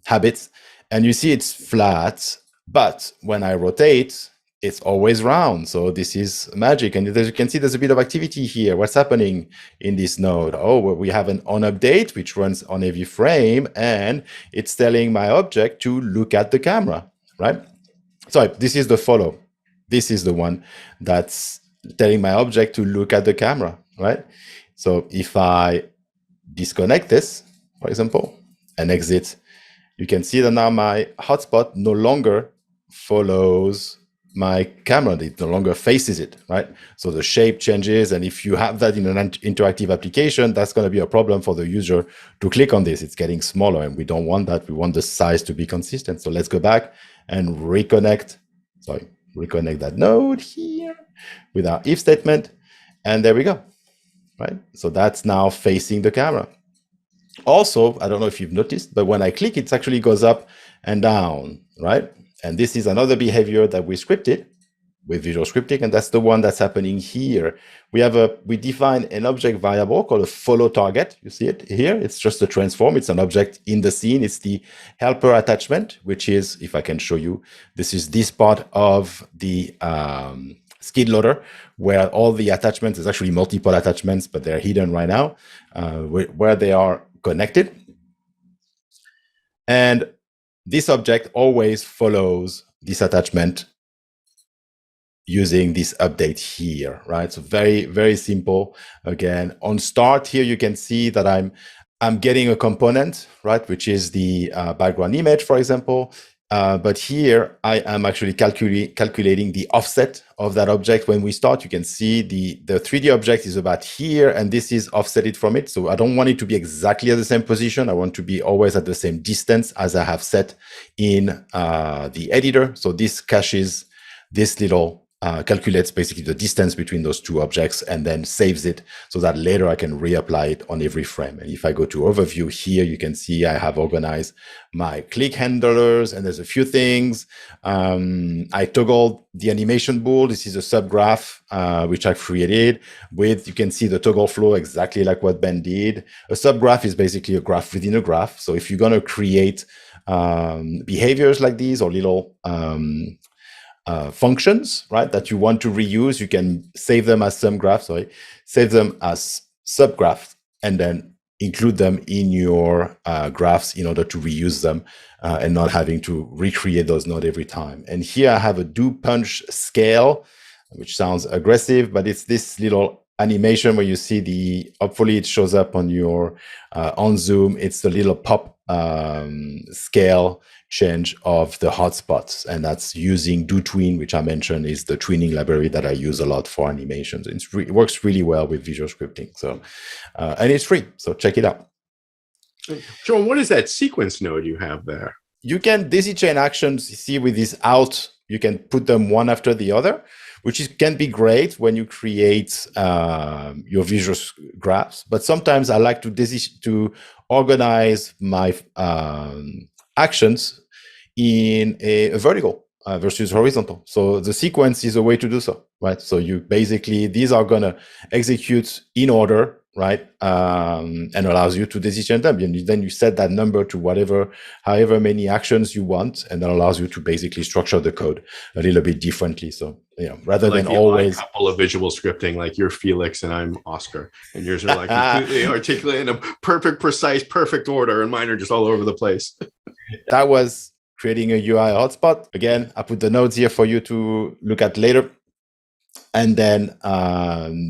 habits. And you see it's flat, but when I rotate, it's always round. So this is magic. And as you can see, there's a bit of activity here. What's happening in this node? Oh, well, we have an on update, which runs on every frame, and it's telling my object to look at the camera, right? So this is the follow. This is the one that's telling my object to look at the camera, right? So if I disconnect this, for example, and exit, you can see that now my hotspot no longer follows my camera. It no longer faces it, right? So the shape changes. And if you have that in an interactive application, that's going to be a problem for the user to click on this. It's getting smaller and we don't want that. We want the size to be consistent. So let's go back and reconnect that node here with our if statement. And there we go, right? So that's now facing the camera. Also, I don't know if you've noticed, but when I click, it actually goes up and down, right? And this is another behavior that we scripted with visual scripting, and that's the one that's happening here. We define an object variable called a follow target. You see it here. It's just a transform. It's an object in the scene. It's the helper attachment, which is, if I can show you, this is this part of the skid loader where all the attachments, there's actually multiple attachments, but they're hidden right now, where they are connected. And this object always follows this attachment using this update here, right? So very, very simple. Again, on start here, you can see that I'm getting a component, right? Which is the background image, for example. But here I am actually calculating the offset of that object. When we start, you can see the 3D object is about here, and this is offsetted from it. So I don't want it to be exactly at the same position. I want to be always at the same distance as I have set in the editor. So this caches this little calculates basically the distance between those two objects and then saves it so that later I can reapply it on every frame. And if I go to overview here, you can see I have organized my click handlers, and there's a few things. I toggled the animation bool. This is a subgraph which I've created with, you can see the toggle flow exactly like what Ben did. A subgraph is basically a graph within a graph. So if you're going to create behaviors like these or little functions, right, that you want to reuse, you can save them as save them as subgraphs, and then include them in your graphs in order to reuse them and not having to recreate those nodes every time. And here I have a do punch scale, which sounds aggressive, but it's this little animation where you see hopefully it shows up on your on zoom. It's the little pop scale change of the hotspots, and that's using DoTween, which I mentioned is the tweening library that I use a lot for animations. It works really well with visual scripting. So, and it's free, so check it out. John, what is that sequence node you have there? You can daisy chain actions. You see with this out, you can put them one after the other, which can be great when you create your visual graphs. But sometimes I like to organize my actions in a vertical versus horizontal. So the sequence is a way to do so, right? So you basically, these are going to execute in order, right? And allows you to decision them. And then you set that number to however many actions you want, and that allows you to basically structure the code a little bit differently. So, rather like than always a couple of visual scripting, like you're Felix and I'm Oscar, and yours are like completely articulated in a perfect, precise, perfect order, and mine are just all over the place. That was creating a UI hotspot. Again, I put the nodes here for you to look at later. And then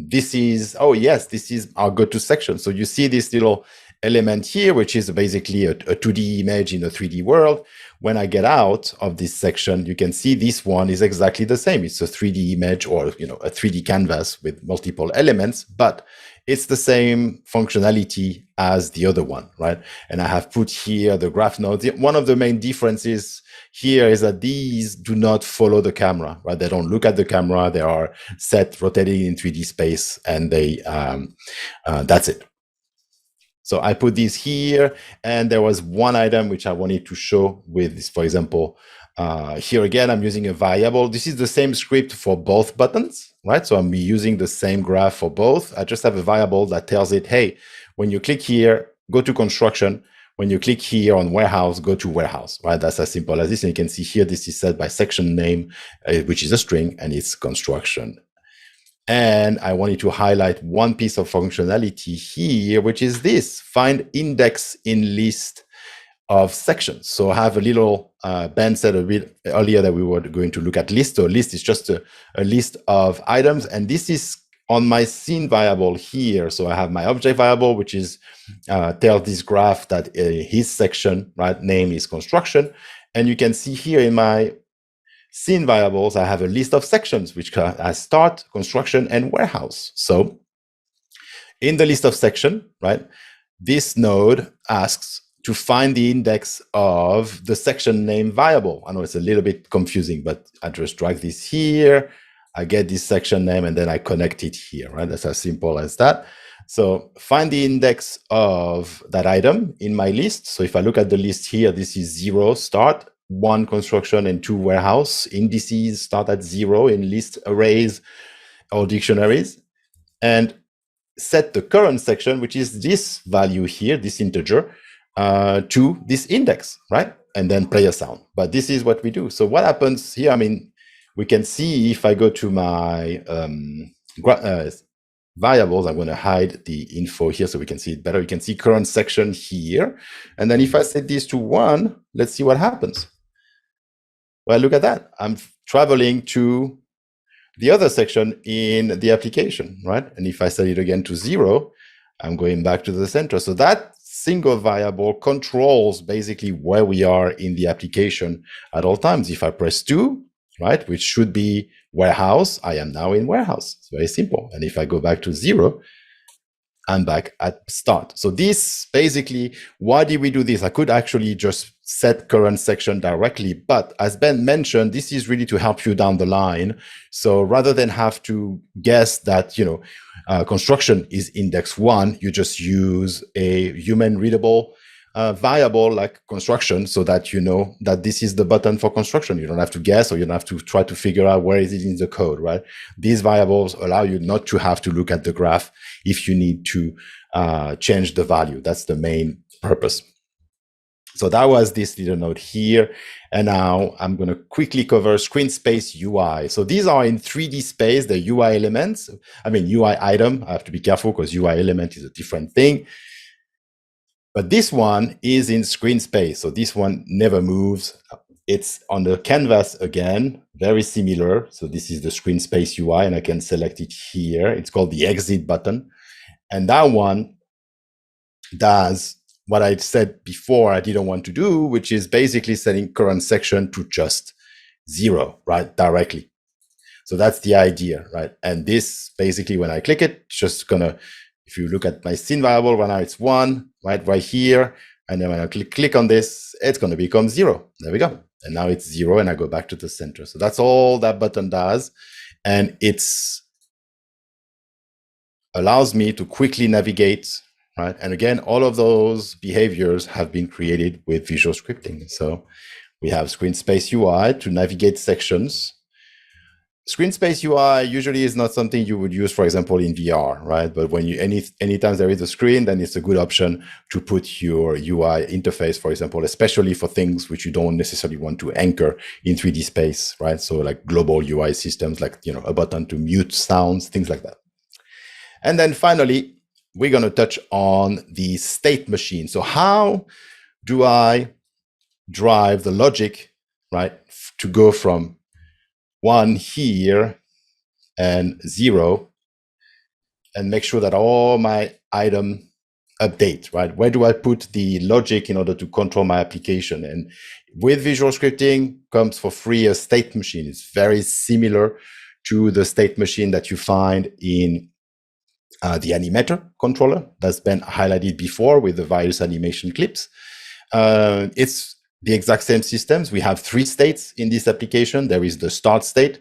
this is our go-to section. So you see this little element here, which is basically a 2D image in a 3D world. When I get out of this section, you can see this one is exactly the same. It's a 3D image or a 3D canvas with multiple elements, but it's the same functionality as the other one, right? And I have put here the graph nodes. One of the main differences here is that these do not follow the camera, right? They don't look at the camera. They are set rotating in 3D space, and they that's it. So I put these here, and there was one item which I wanted to show with this, for example, here again, I'm using a variable. This is the same script for both buttons, right? So I'm using the same graph for both. I just have a variable that tells it, hey, when you click here, go to construction. When you click here on warehouse, go to warehouse, right? That's as simple as this. And you can see here, this is set by section name, which is a string, and it's construction. And I wanted to highlight one piece of functionality here, which is this: find index in list of sections. So I have a little, Ben said a bit earlier that we were going to look at list. So list is just a list of items. And this is on my scene variable here. So I have my object variable, which is tells this graph that his section, right, name is construction. And you can see here in my scene variables, I have a list of sections, which has start, construction, and warehouse. So in the list of section, right, this node asks to find the index of the section name variable. I know it's a little bit confusing, but I just drag this here, I get this section name, and then I connect it here, right? That's as simple as that. So find the index of that item in my list. So if I look at the list here, this is 0 start, 1 construction, and 2 warehouse. Indices start at 0 in list arrays or dictionaries. And set the current section, which is this value here, this integer, to this index, right? And then play a sound. But this is what we do. So what happens here? I mean, we can see if I go to my variables, I'm going to hide the info here so we can see it better. You can see current section here. And then if I set this to 1, let's see what happens. Well, look at that. I'm traveling to the other section in the application, right? And if I set it again to 0, I'm going back to the center. So that single variable controls basically where we are in the application at all times. If I press 2, right, which should be warehouse, I am now in warehouse. It's very simple. And if I go back to 0, I'm back at start. So this basically, why did we do this? I could actually just set current section directly, but as Ben mentioned, this is really to help you down the line. So rather than have to guess that, you know, construction is index 1, you just use a human readable variable like construction, so that you know that this is the button for construction. You don't have to guess, or you don't have to try to figure out where is it in the code, right? These variables allow you not to have to look at the graph if you need to change the value. That's the main purpose. So that was this little note here. And now I'm going to quickly cover screen space UI. So these are in 3D space, the UI elements. I mean, UI item. I have to be careful because UI element is a different thing. But this one is in screen space. So this one never moves. It's on the canvas again, very similar. So this is the screen space UI, and I can select it here. It's called the exit button. And that one does what I said before I didn't want to do, which is basically setting current section to just 0, right, directly. So that's the idea, right? And this basically, when I click it, just gonna, if you look at my scene variable, right now it's 1, right here. And then when I click on this, it's going to become 0. There we go. And now it's 0, and I go back to the center. So that's all that button does. And it's allows me to quickly navigate, right? And again, all of those behaviors have been created with visual scripting. So we have screen space UI to navigate sections. Screen space UI usually is not something you would use, for example, in VR, right? But when you anytime there is a screen, then it's a good option to put your UI interface, for example, especially for things which you don't necessarily want to anchor in 3D space, right? So like global UI systems, like, you know, a button to mute sounds, things like that. And then finally, we're going to touch on the state machine. So how do I drive the logic, right, to go from 1 here and 0 and make sure that all my item update, right? Where do I put the logic in order to control my application? And with visual scripting comes for free a state machine. It's very similar to the state machine that you find in the animator controller that's been highlighted before with the various animation clips. It's the exact same systems. We have 3 states in this application. There is the start state,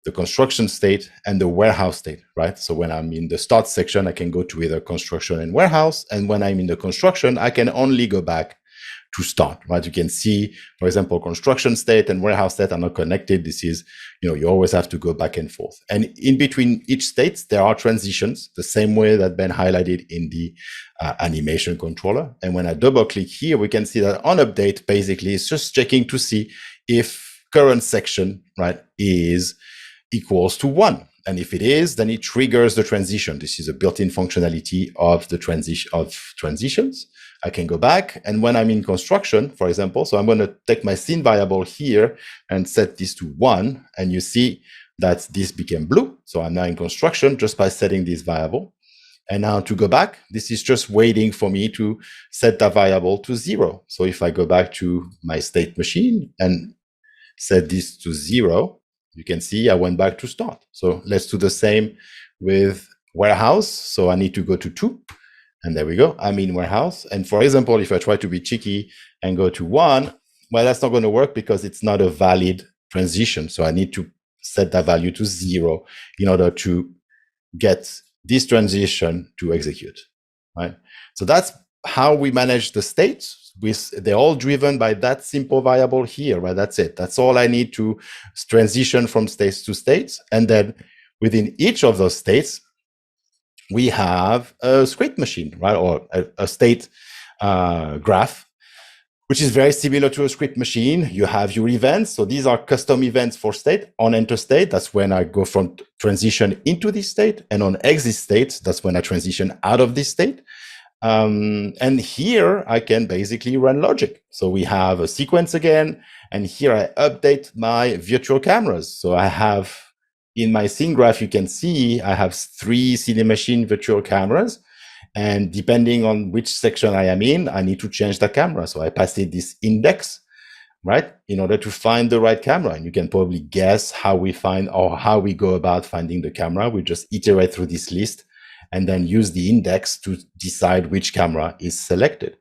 the construction state, and the warehouse state, right? So when I'm in the start section, I can go to either construction and warehouse. And when I'm in the construction, I can only go back to start, right? You can see, for example, construction state and warehouse state are not connected. This is, you always have to go back and forth. And in between each state, there are transitions, the same way that been highlighted in the animation controller. And when I double click here, we can see that on update, basically, it's just checking to see if current section, right, is equals to 1. And if it is, then it triggers the transition. This is a built-in functionality of the transitions. I can go back, and when I'm in construction, for example, so I'm going to take my scene variable here and set this to 1, and you see that this became blue. So I'm now in construction just by setting this variable. And now to go back, this is just waiting for me to set that variable to 0. So if I go back to my state machine and set this to 0, you can see I went back to start. So let's do the same with warehouse. So I need to go to 2. And there we go. I'm in warehouse. And for example, if I try to be cheeky and go to 1, well, that's not going to work because it's not a valid transition. So I need to set that value to 0 in order to get this transition to execute, right? So that's how we manage the states. They're all driven by that simple variable here, right? That's it. That's all I need to transition from states to states. And then within each of those states, we have a script machine, right? Or a state graph, which is very similar to a script machine. You have your events. So these are custom events for state. On enter state, that's when I go from transition into this state. And on exit state, that's when I transition out of this state. And here I can basically run logic. So we have a sequence again. And here I update my virtual cameras. So I have in my scene graph, you can see I have 3 Cinemachine virtual cameras. And depending on which section I am in, I need to change the camera. So I pass it this index, right, in order to find the right camera. And you can probably guess how we find or how we go about finding the camera. We just iterate through this list and then use the index to decide which camera is selected.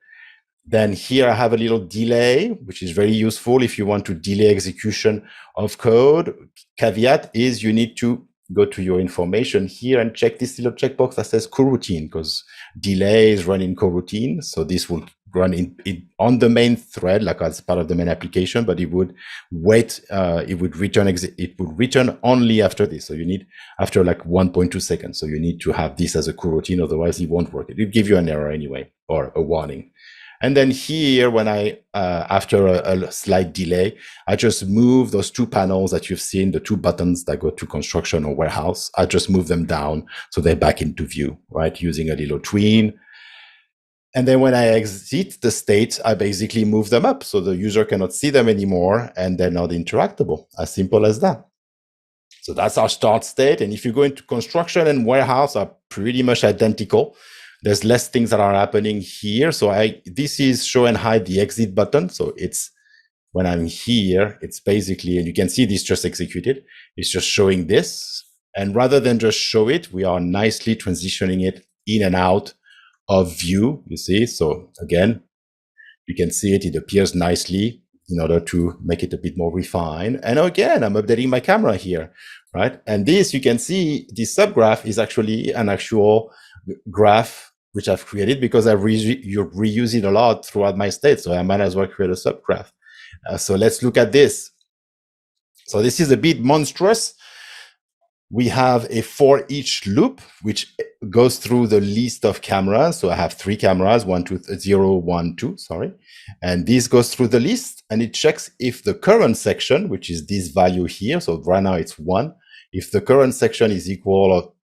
Then here I have a little delay, which is very useful if you want to delay execution of code. Caveat is you need to go to your information here and check this little checkbox that says coroutine, because delays run in coroutine. So this will run on the main thread, like as part of the main application, but it would wait, it would return only after this. So you need after like 1.2 seconds. So you need to have this as a coroutine, otherwise it won't work. It will give you an error anyway, or a warning. And then here, when I, after a slight delay, I just move those 2 panels that you've seen, the 2 buttons that go to construction or warehouse. I just move them down so they're back into view, right? Using a little tween. And then when I exit the state, I basically move them up so the user cannot see them anymore and they're not interactable. As simple as that. So that's our start state. And if you go into construction and warehouse, are pretty much identical. There's less things that are happening here. So this is show and hide the exit button. So it's when I'm here, it's basically, and you can see this just executed. It's just showing this. And rather than just show it, we are nicely transitioning it in and out of view, you see. So again, you can see it appears nicely in order to make it a bit more refined. And again, I'm updating my camera here, right? And this, you can see this subgraph is actually an actual graph which I've created because I reuse it a lot throughout my state. So I might as well create a subgraph. So let's look at this. So this is a bit monstrous. We have a for each loop, which goes through the list of cameras. So I have 3 cameras, 1, 2, 0, 1, 2, sorry. And this goes through the list and it checks if the current section, which is this value here. So right now it's 1. If the current section is equal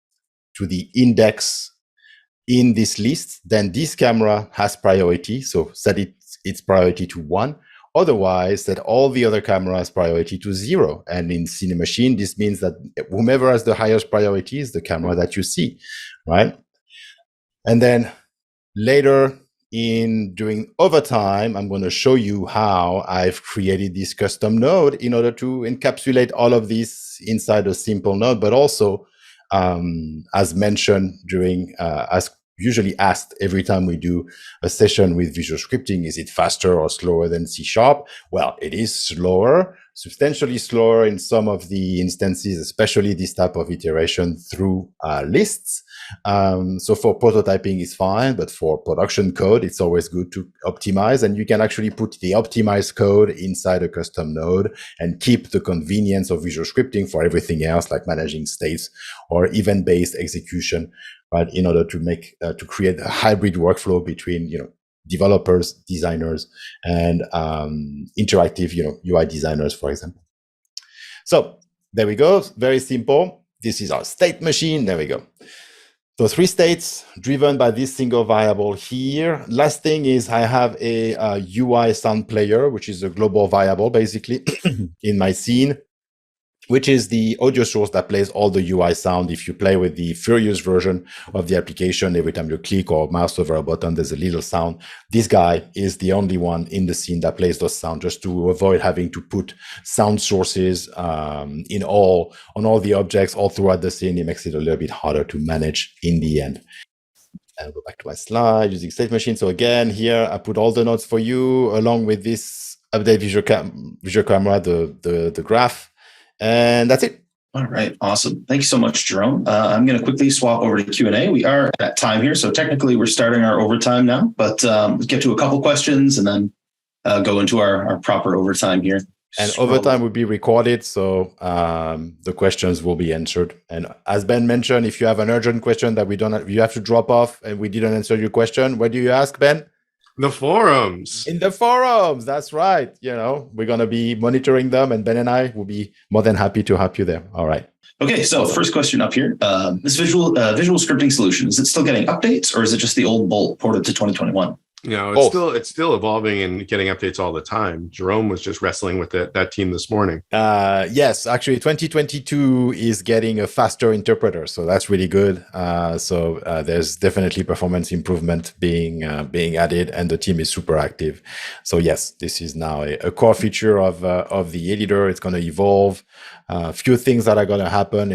to the index in this list, then this camera has priority. So set its priority to 1. Otherwise, that all the other cameras priority to 0. And in Cinemachine, this means that whomever has the highest priority is the camera that you see, right? And then later during overtime, I'm going to show you how I've created this custom node in order to encapsulate all of this inside a simple node, but also As mentioned during, as usually asked every time we do a session with visual scripting, is it faster or slower than C#? Well, it is slower, substantially slower in some of the instances, especially this type of iteration through lists. So for prototyping it's fine, but for production code, it's always good to optimize, and you can actually put the optimized code inside a custom node and keep the convenience of visual scripting for everything else, like managing states or event-based execution, right? In order to make, to create a hybrid workflow between, developers, designers, and interactive, UI designers, for example. So there we go. Very simple. This is our state machine. There we go. So 3 states driven by this single variable here. Last thing is I have a UI sound player, which is a global variable basically in my scene, which is the audio source that plays all the UI sound. If you play with the Furious version of the application, every time you click or mouse over a button, there's a little sound. This guy is the only one in the scene that plays those sounds, just to avoid having to put sound sources on all the objects all throughout the scene. It makes it a little bit harder to manage in the end. And go back to my slide using state machine. So again, here I put all the nodes for you along with this update visual camera, the graph. And that's it. All right. Awesome. Thank you so much, Jerome. I'm going to quickly swap over to Q&A. We are at time here. So technically we're starting our overtime now, but let's get to a couple questions and then go into our proper overtime here. And overtime will be recorded, so the questions will be answered. And as Ben mentioned, if you have an urgent question that you have to drop off and we didn't answer your question, where do you ask, Ben? The forums. In the forums, that's right. We're going to be monitoring them, and Ben and I will be more than happy to help you there. All right. Okay, so first question up here. This visual scripting solution, is it still getting updates, or is it just the old Bolt ported to 2021? It's still evolving and getting updates all the time. Jerome was just wrestling with that team this morning. Yes, actually 2022 is getting a faster interpreter, so that's really good. So there's definitely performance improvement being added, and the team is super active. So yes, this is now a core feature of the editor. It's going to evolve. A few things that are going to happen.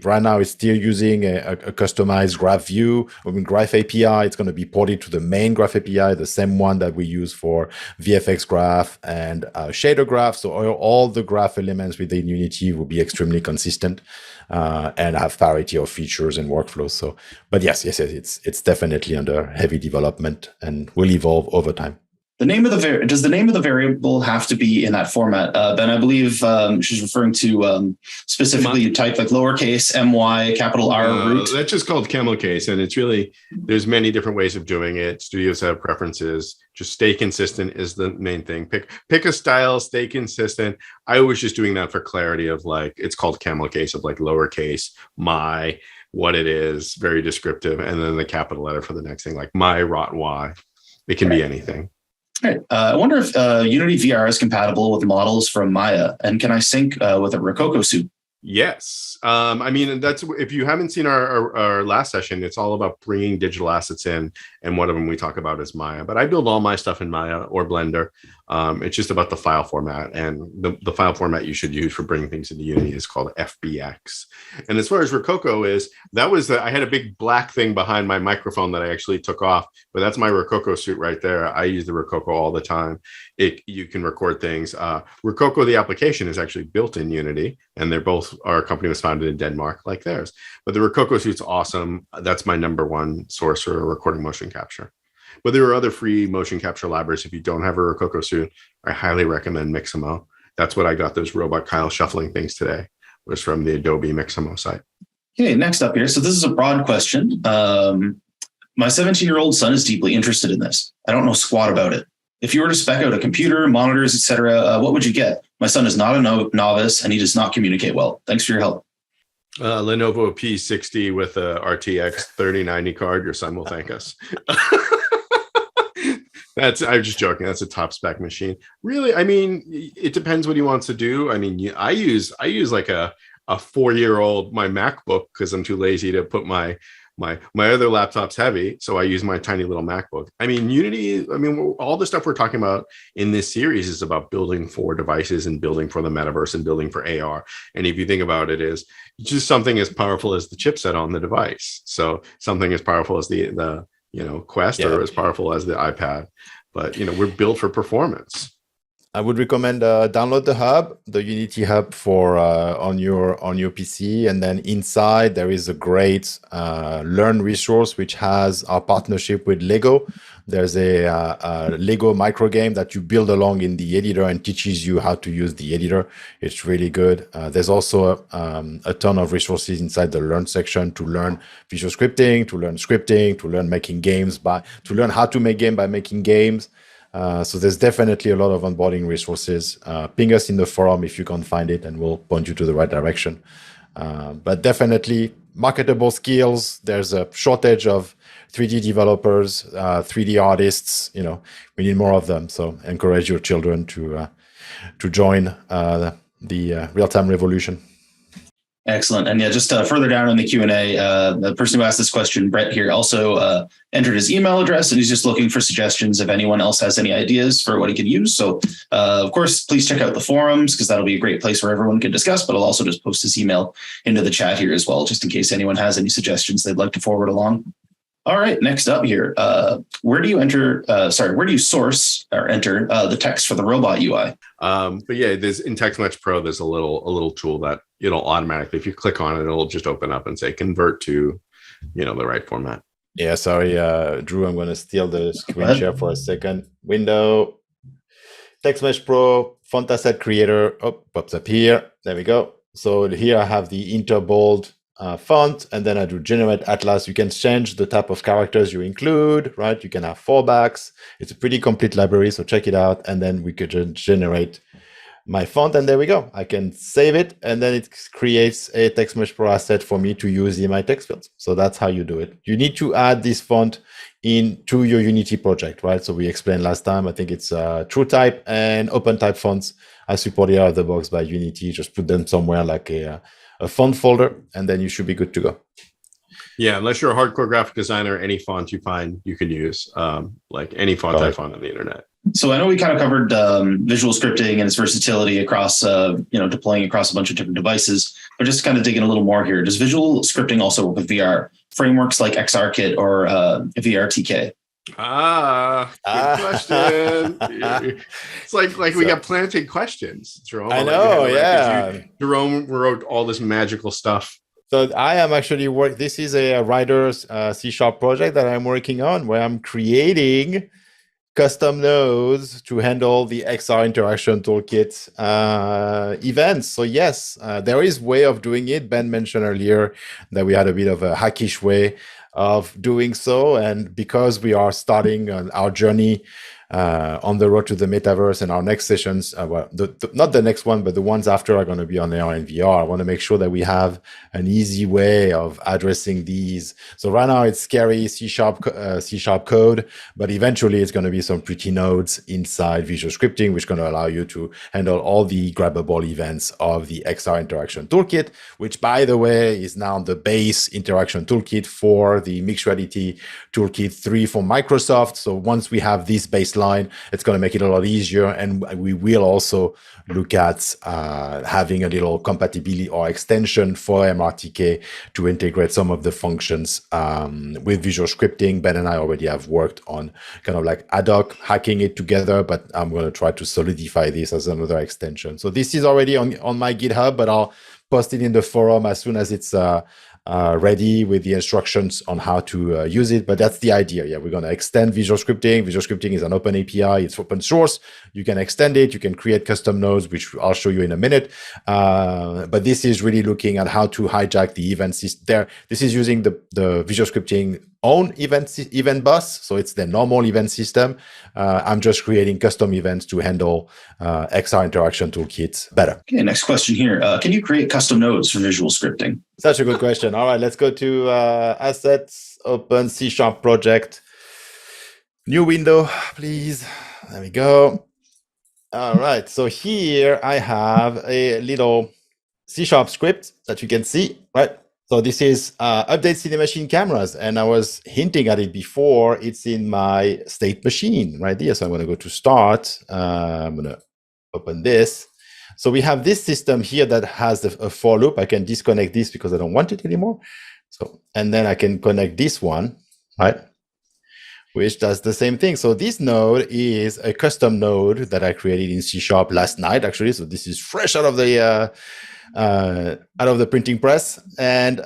Right now it's still using a customized graph view. Graph API. It's going to be ported to the main graph API, the same one that we use for VFX graph and shader graph. So all the graph elements within Unity will be extremely consistent and have parity of features and workflows. So, but yes, it's definitely under heavy development and will evolve over time. Does the name of the variable have to be in that format? Ben, I believe she's referring to specifically you type like lowercase my capital R root. That's just called camel case, and it's really, there's many different ways of doing it. Studios have preferences. Just stay consistent is the main thing. Pick a style, stay consistent. I was just doing that for clarity of it's called camel case of lowercase what it is, very descriptive, and then the capital letter for the next thing, like my rot y. It can be anything. All right. I wonder if Unity VR is compatible with models from Maya, and can I sync with a Rococo suit? Yes. That's, if you haven't seen our last session, it's all about bringing digital assets in, and one of them we talk about is Maya. But I build all my stuff in Maya or Blender. It's just about the file format, and the file format you should use for bringing things into Unity is called FBX. And as far as Rococo I had a big black thing behind my microphone that I actually took off, but that's my Rococo suit right there. I use the Rococo all the time. You can record things. Rococo, the application, is actually built in Unity, and our company was founded in Denmark like theirs. But the Rococo suit's awesome. That's my number one source for recording motion capture. But there are other free motion capture libraries. If you don't have a Rococo suit, I highly recommend Mixamo. That's what I got those Robot Kyle shuffling things today, was from the Adobe Mixamo site. Okay, next up here. So this is a broad question. My 17-year-old son is deeply interested in this. I don't know squat about it. If you were to spec out a computer, monitors, etc., what would you get? My son is not a novice, and he does not communicate well. Thanks for your help. Lenovo P60 with a RTX 3090 card. Your son will thank us. I'm just joking. That's a top spec machine. Really, it depends what he wants to do. I use like a 4-year-old, my MacBook, because I'm too lazy to put my my other laptop's heavy, so I use my tiny little MacBook. I mean, Unity, I mean, all the stuff we're talking about in this series is about building for devices and building for the metaverse and building for AR. And if you think about it, is just something as powerful as the chipset on the device. So something as powerful as the Quest, or as powerful as the iPad. But we're built for performance. I would recommend download the hub, the Unity hub for on your PC, and then inside there is a great Learn resource which has our partnership with Lego. There's a Lego micro game that you build along in the editor and teaches you how to use the editor. It's really good. There's also a ton of resources inside the Learn section to learn visual scripting, to learn scripting, to learn making games to learn how to make game by making games. So there's definitely a lot of onboarding resources. Ping us in the forum if you can't find it, and we'll point you to the right direction. But definitely marketable skills. There's a shortage of 3D developers, 3D artists. We need more of them. So encourage your children to join the real-time revolution. Excellent. And yeah, just further down in the Q&A, the person who asked this question, Brett here, also entered his email address, and he's just looking for suggestions if anyone else has any ideas for what he could use. So of course, please check out the forums, because that'll be a great place where everyone can discuss, but I'll also just post his email into the chat here as well, just in case anyone has any suggestions they'd like to forward along. All right, next up here, where do you source or enter the text for the robot UI? But yeah, there's in TextMesh Pro, there's a little tool that it'll automatically, if you click on it, it'll just open up and say convert to, the right format. Yeah, sorry, Drew, I'm going to steal the screen share for a second. Window, TextMesh Pro, font asset creator. Oh, pops up here. There we go. So here I have the interbold font, and then I do generate atlas. You can change the type of characters you include, right? You can have fallbacks. It's a pretty complete library, so check it out. And then we could generate my font, and there we go. I can save it, and then it creates a TextMesh Pro asset for me to use in my text fields. So that's how you do it. You need to add this font into your Unity project, right? So we explained last time, I think it's TrueType and OpenType fonts are supported out of the box by Unity. Just put them somewhere like a font folder, and then you should be good to go. Yeah, unless you're a hardcore graphic designer, any font you find you can use, like any font I found on the internet. So I know we kind of covered visual scripting and its versatility across, deploying across a bunch of different devices, but just kind of digging a little more here. Does visual scripting also work with VR frameworks like XRKit or VRTK? Good question. It's like we got planted questions, Jerome. I know, yeah. Jerome wrote all this magical stuff. So I am actually this is a writer's C# project that I'm working on, where I'm creating custom nodes to handle the XR interaction toolkit events. So yes, there is way of doing it. Ben mentioned earlier that we had a bit of a hackish way of doing so. And because we are starting on our journey on the road to the metaverse, and our next sessions, not the next one, but the ones after are going to be on AR and VR. I want to make sure that we have an easy way of addressing these. So right now it's scary C# code, but eventually it's going to be some pretty nodes inside visual scripting, which is going to allow you to handle all the grabbable events of the XR interaction toolkit, which, by the way, is now the base interaction toolkit for the mixed reality toolkit 3 from Microsoft. So once we have this baseline, it's going to make it a lot easier, and we will also look at having a little compatibility or extension for MRTK to integrate some of the functions with visual scripting. Ben and I already have worked on kind of like ad hoc hacking it together, but I'm going to try to solidify this as another extension. So this is already on my GitHub, but I'll post it in the forum as soon as it's ready with the instructions on how to use it. But that's the idea. Yeah, we're going to extend visual scripting. Visual scripting is an open API. It's open source. You can extend it. You can create custom nodes, which I'll show you in a minute. But this is really looking at how to hijack the event system. This is using the visual scripting own event bus. So it's the normal event system. I'm just creating custom events to handle XR interaction toolkits better. Okay, next question here. Can you create custom nodes for visual scripting? Such a good question. All right, let's go to assets, open C# project. New window, please. There we go. All right, so here I have a little C# script that you can see, right? So this is update Cinemachine cameras, and I was hinting at it before. It's in my state machine right here. So I'm going to go to start. I'm going to open this. So we have this system here that has a for loop. I can disconnect this because I don't want it anymore. So, and then I can connect this one, right? Which does the same thing. So this node is a custom node that I created in C# last night, actually. So this is fresh out of the printing press, and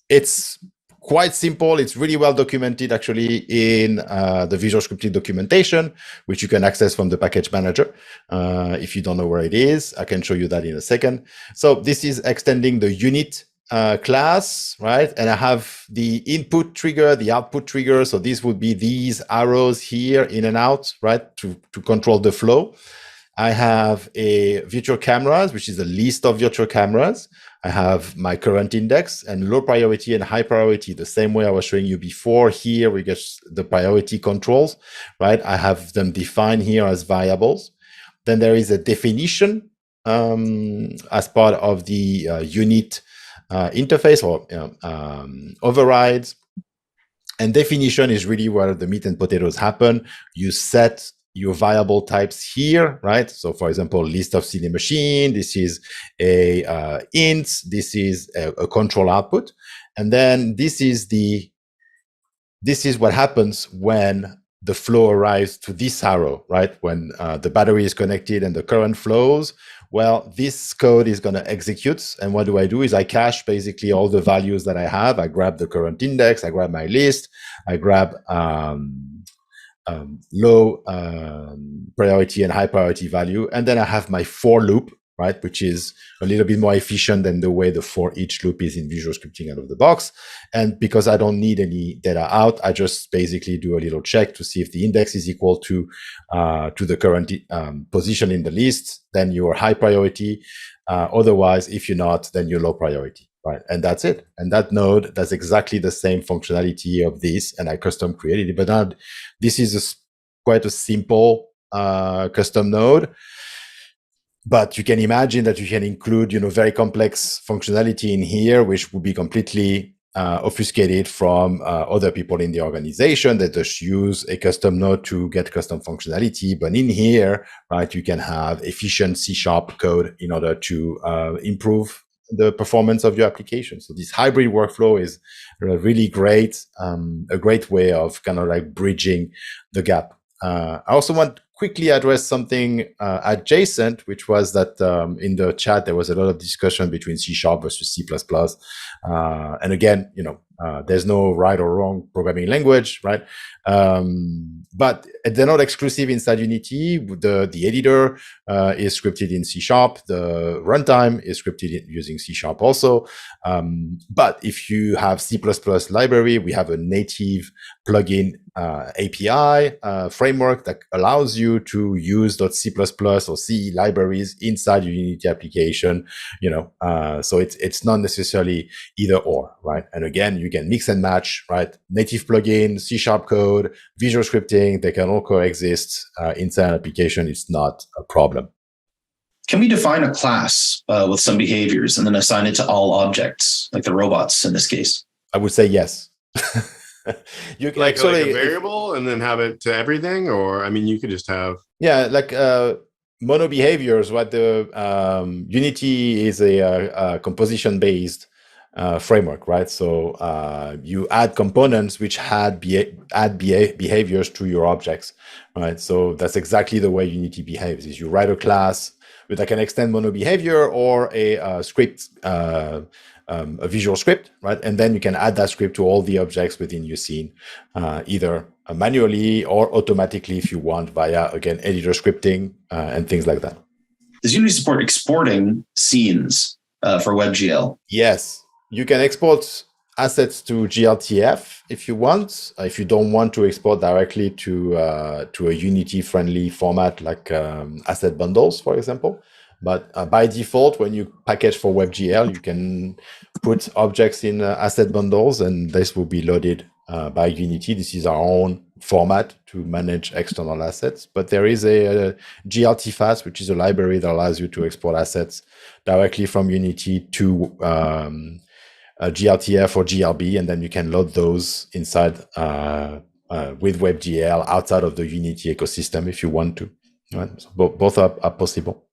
it's quite simple. It's really well documented, actually, in the Visual Scripting documentation, which you can access from the package manager. If you don't know where it is, I can show you that in a second. So this is extending the unit class, right? And I have the input trigger, the output trigger. So this would be these arrows here in and out, right? To control the flow. I have a virtual cameras, which is a list of virtual cameras. I have my current index and low priority and high priority, the same way I was showing you before. Here we get the priority controls, right? I have them defined here as variables. Then there is a definition as part of the unit interface or overrides. And definition is really where the meat and potatoes happen. You set your variable types here, right? So for example, list of Cinemachine, this is a int, this is a control output. And then this is what happens when the flow arrives to this arrow, right? When the battery is connected and the current flows, well, this code is going to execute. And what do? Is I cache basically all the values that I have. I grab the current index, I grab my list, I grab low priority and high priority value. And then I have my for loop, right? Which is a little bit more efficient than the way the for each loop is in Visual Scripting out of the box. And because I don't need any data out, I just basically do a little check to see if the index is equal to the current position in the list, then you're high priority. Otherwise, if you're not, then you're low priority. Right, and that's it. And that node does exactly the same functionality of this, and I custom created it. But now this is quite a simple custom node. But you can imagine that you can include, very complex functionality in here, which would be completely obfuscated from other people in the organization that just use a custom node to get custom functionality. But in here, right, you can have efficient C# code in order to improve the performance of your application. So this hybrid workflow is really great, a great way of kind of like bridging the gap. I also want to quickly address something adjacent, which was that in the chat, there was a lot of discussion between C# versus C++. And again, there's no right or wrong programming language, right? But they're not exclusive inside Unity. The editor is scripted in C#. The runtime is scripted using C# also. But if you have C++ library, we have a native plugin API framework that allows you to use .C++ or C libraries inside your Unity application. So it's not necessarily either or, right? And again, you can mix and match, right? Native plugin, C# code, Visual Scripting, they can all coexist inside an application. It's not a problem. Can we define a class with some behaviors and then assign it to all objects, like the robots in this case? I would say yes. You can like a variable and then have it to everything, or you could just have like mono behaviors. What the Unity is a composition based framework, right? So you add components which add behaviors to your objects, right? So that's exactly the way Unity behaves. Is you write a class with like an extend mono behavior or a script. A visual script, right? And then you can add that script to all the objects within your scene, either manually or automatically if you want via, again, editor scripting and things like that. Does Unity support exporting scenes for WebGL? Yes, you can export assets to GLTF if you want. If you don't want to export directly to a Unity-friendly format like asset bundles, for example. But by default, when you package for WebGL, you can put objects in asset bundles, and this will be loaded by Unity. This is our own format to manage external assets. But there is a GLT-Fast, which is a library that allows you to export assets directly from Unity to GLTF or GLB, and then you can load those inside with WebGL outside of the Unity ecosystem if you want to. Right? So both are possible.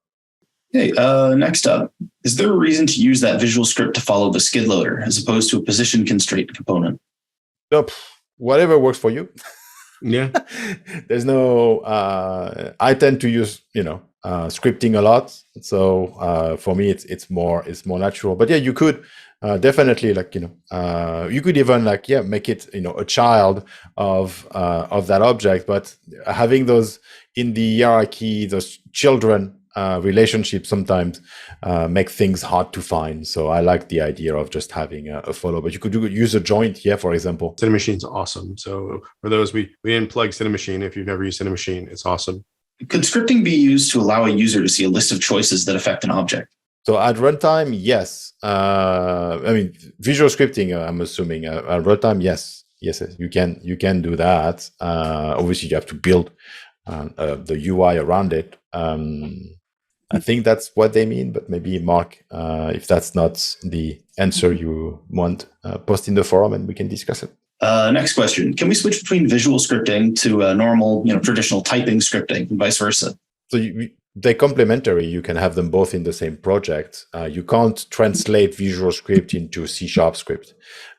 Okay, next up, is there a reason to use that visual script to follow the skid loader as opposed to a position constraint component? Nope. Whatever works for you. Yeah. There's no, I tend to use, scripting a lot. So for me, it's more natural. But yeah, you could definitely you could even make it, a child of that object. But having those in the hierarchy, those children relationships sometimes make things hard to find. So I like the idea of just having a follow, but you could use a joint here, for example. Cinemachine's awesome. So for those, we didn't plug Cinemachine. If you've never used Cinemachine, it's awesome. Could scripting be used to allow a user to see a list of choices that affect an object? So at runtime, yes. Visual scripting, I'm assuming at runtime, yes, you can do that. Obviously, you have to build the UI around it. I think that's what they mean, but maybe Mark, if that's not the answer you want, post in the forum and we can discuss it. Next question. Can we switch between visual scripting to normal, traditional typing scripting and vice versa? So they're complementary. You can have them both in the same project. You can't translate Visual Script into C# script.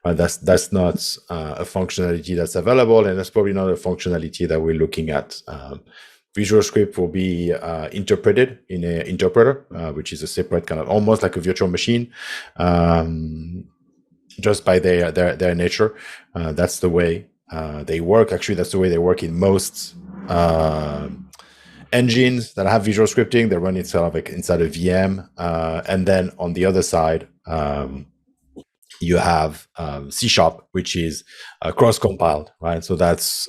That's not a functionality that's available, and that's probably not a functionality that we're looking at. Visual Script will be interpreted in an interpreter, which is a separate kind of almost like a virtual machine, just by their nature. That's the way they work. Actually, that's the way they work in most engines that have visual scripting. They run it sort of like inside a VM, and then on the other side, you have C#, which is cross-compiled, right? So that's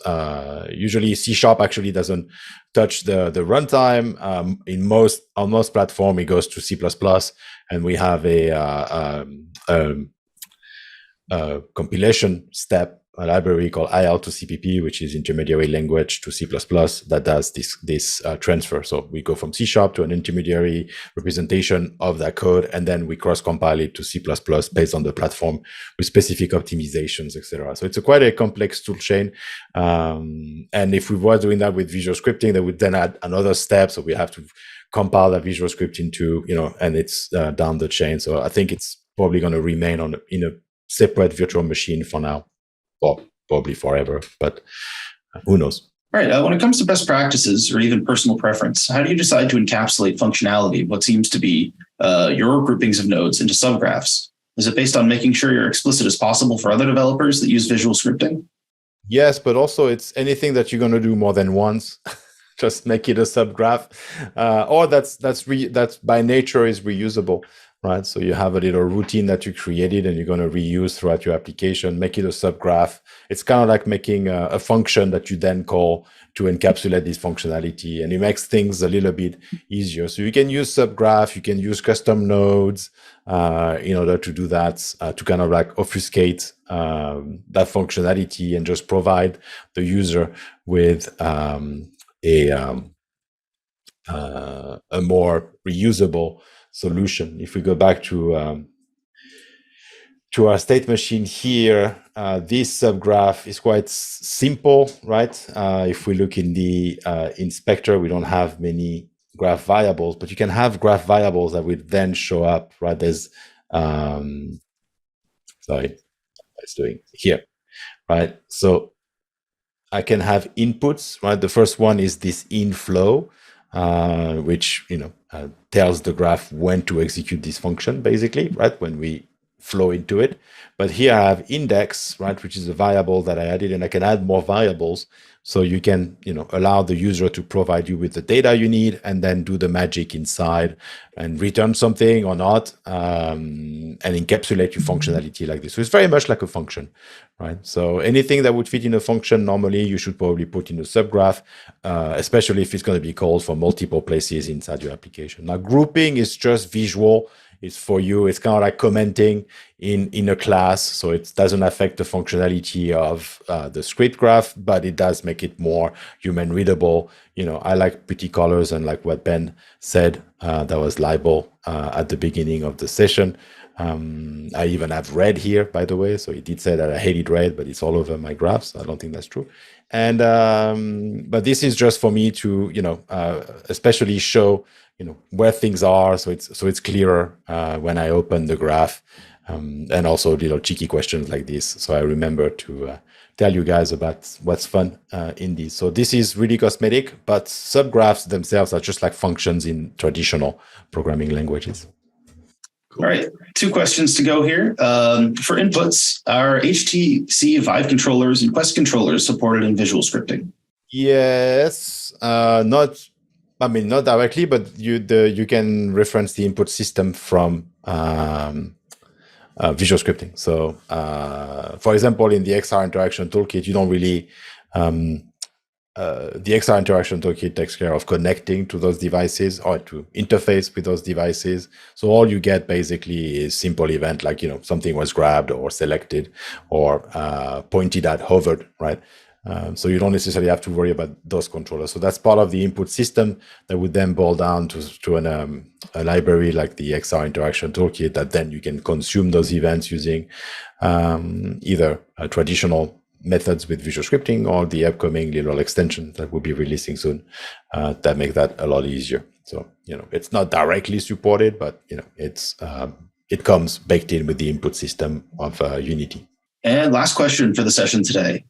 usually C# actually doesn't touch the runtime. On most platform, it goes to C++, and we have a compilation step, a library called IL2CPP, which is intermediary language to C++, that does this transfer. So we go from C# to an intermediary representation of that code, and then we cross-compile it to C++ based on the platform with specific optimizations, etc. So it's quite a complex tool chain. And if we were doing that with visual scripting, they would then add another step. So we have to compile that visual script into, and it's down the chain. So I think it's probably going to remain in a separate virtual machine for now. Or probably forever, but who knows? All right. When it comes to best practices or even personal preference, how do you decide to encapsulate functionality, what seems to be your groupings of nodes, into subgraphs? Is it based on making sure you're explicit as possible for other developers that use visual scripting? Yes, but also it's anything that you're going to do more than once. Just make it a subgraph, or that's by nature is reusable. Right, so you have a little routine that you created and you're going to reuse throughout your application, make it a subgraph. It's kind of like making a function that you then call to encapsulate this functionality, and it makes things a little bit easier. So you can use subgraph, you can use custom nodes in order to do that, to kind of like obfuscate that functionality and just provide the user with a more reusable solution. If we go back to our state machine here, this subgraph is quite simple, right? If we look in the inspector, we don't have many graph variables, but you can have graph variables that will then show up, right? There's, sorry, it's doing here, right? So I can have inputs, right? The first one is this inflow, which tells the graph when to execute this function, basically, right? When we flow into it. But here I have index, right, which is a variable that I added, and I can add more variables. So you can, allow the user to provide you with the data you need and then do the magic inside and return something or not, and encapsulate your functionality like this. So it's very much like a function, right? So anything that would fit in a function, normally you should probably put in a subgraph, especially if it's going to be called for multiple places inside your application. Now, grouping is just visual. It's for you. It's kind of like commenting in a class, so it doesn't affect the functionality of the script graph, but it does make it more human readable. I like pretty colors, and like what Ben said, that was libel at the beginning of the session. I even have red here, by the way. So he did say that I hated red, but it's all over my graphs. I don't think that's true. And but this is just for me to especially show where things are, so it's clearer when I open the graph, and also cheeky questions like this, so I remember to tell you guys about what's fun in this. So this is really cosmetic, but subgraphs themselves are just like functions in traditional programming languages. All right, 2 questions to go here. For inputs, are HTC Vive controllers and Quest controllers supported in visual scripting? Yes, not directly, but you can reference the input system from visual scripting. So, for example, in the XR interaction toolkit, you don't really the XR interaction toolkit takes care of connecting to those devices or to interface with those devices. So all you get basically is simple event like, something was grabbed or selected or pointed at, hovered, right? So you don't necessarily have to worry about those controllers. So that's part of the input system that would then boil down to a library like the XR interaction toolkit that then you can consume those events using either a traditional methods with visual scripting or the upcoming little extension that we'll be releasing soon that make that a lot easier. So, it's not directly supported, but, it comes baked in with the input system of Unity. And last question for the session today.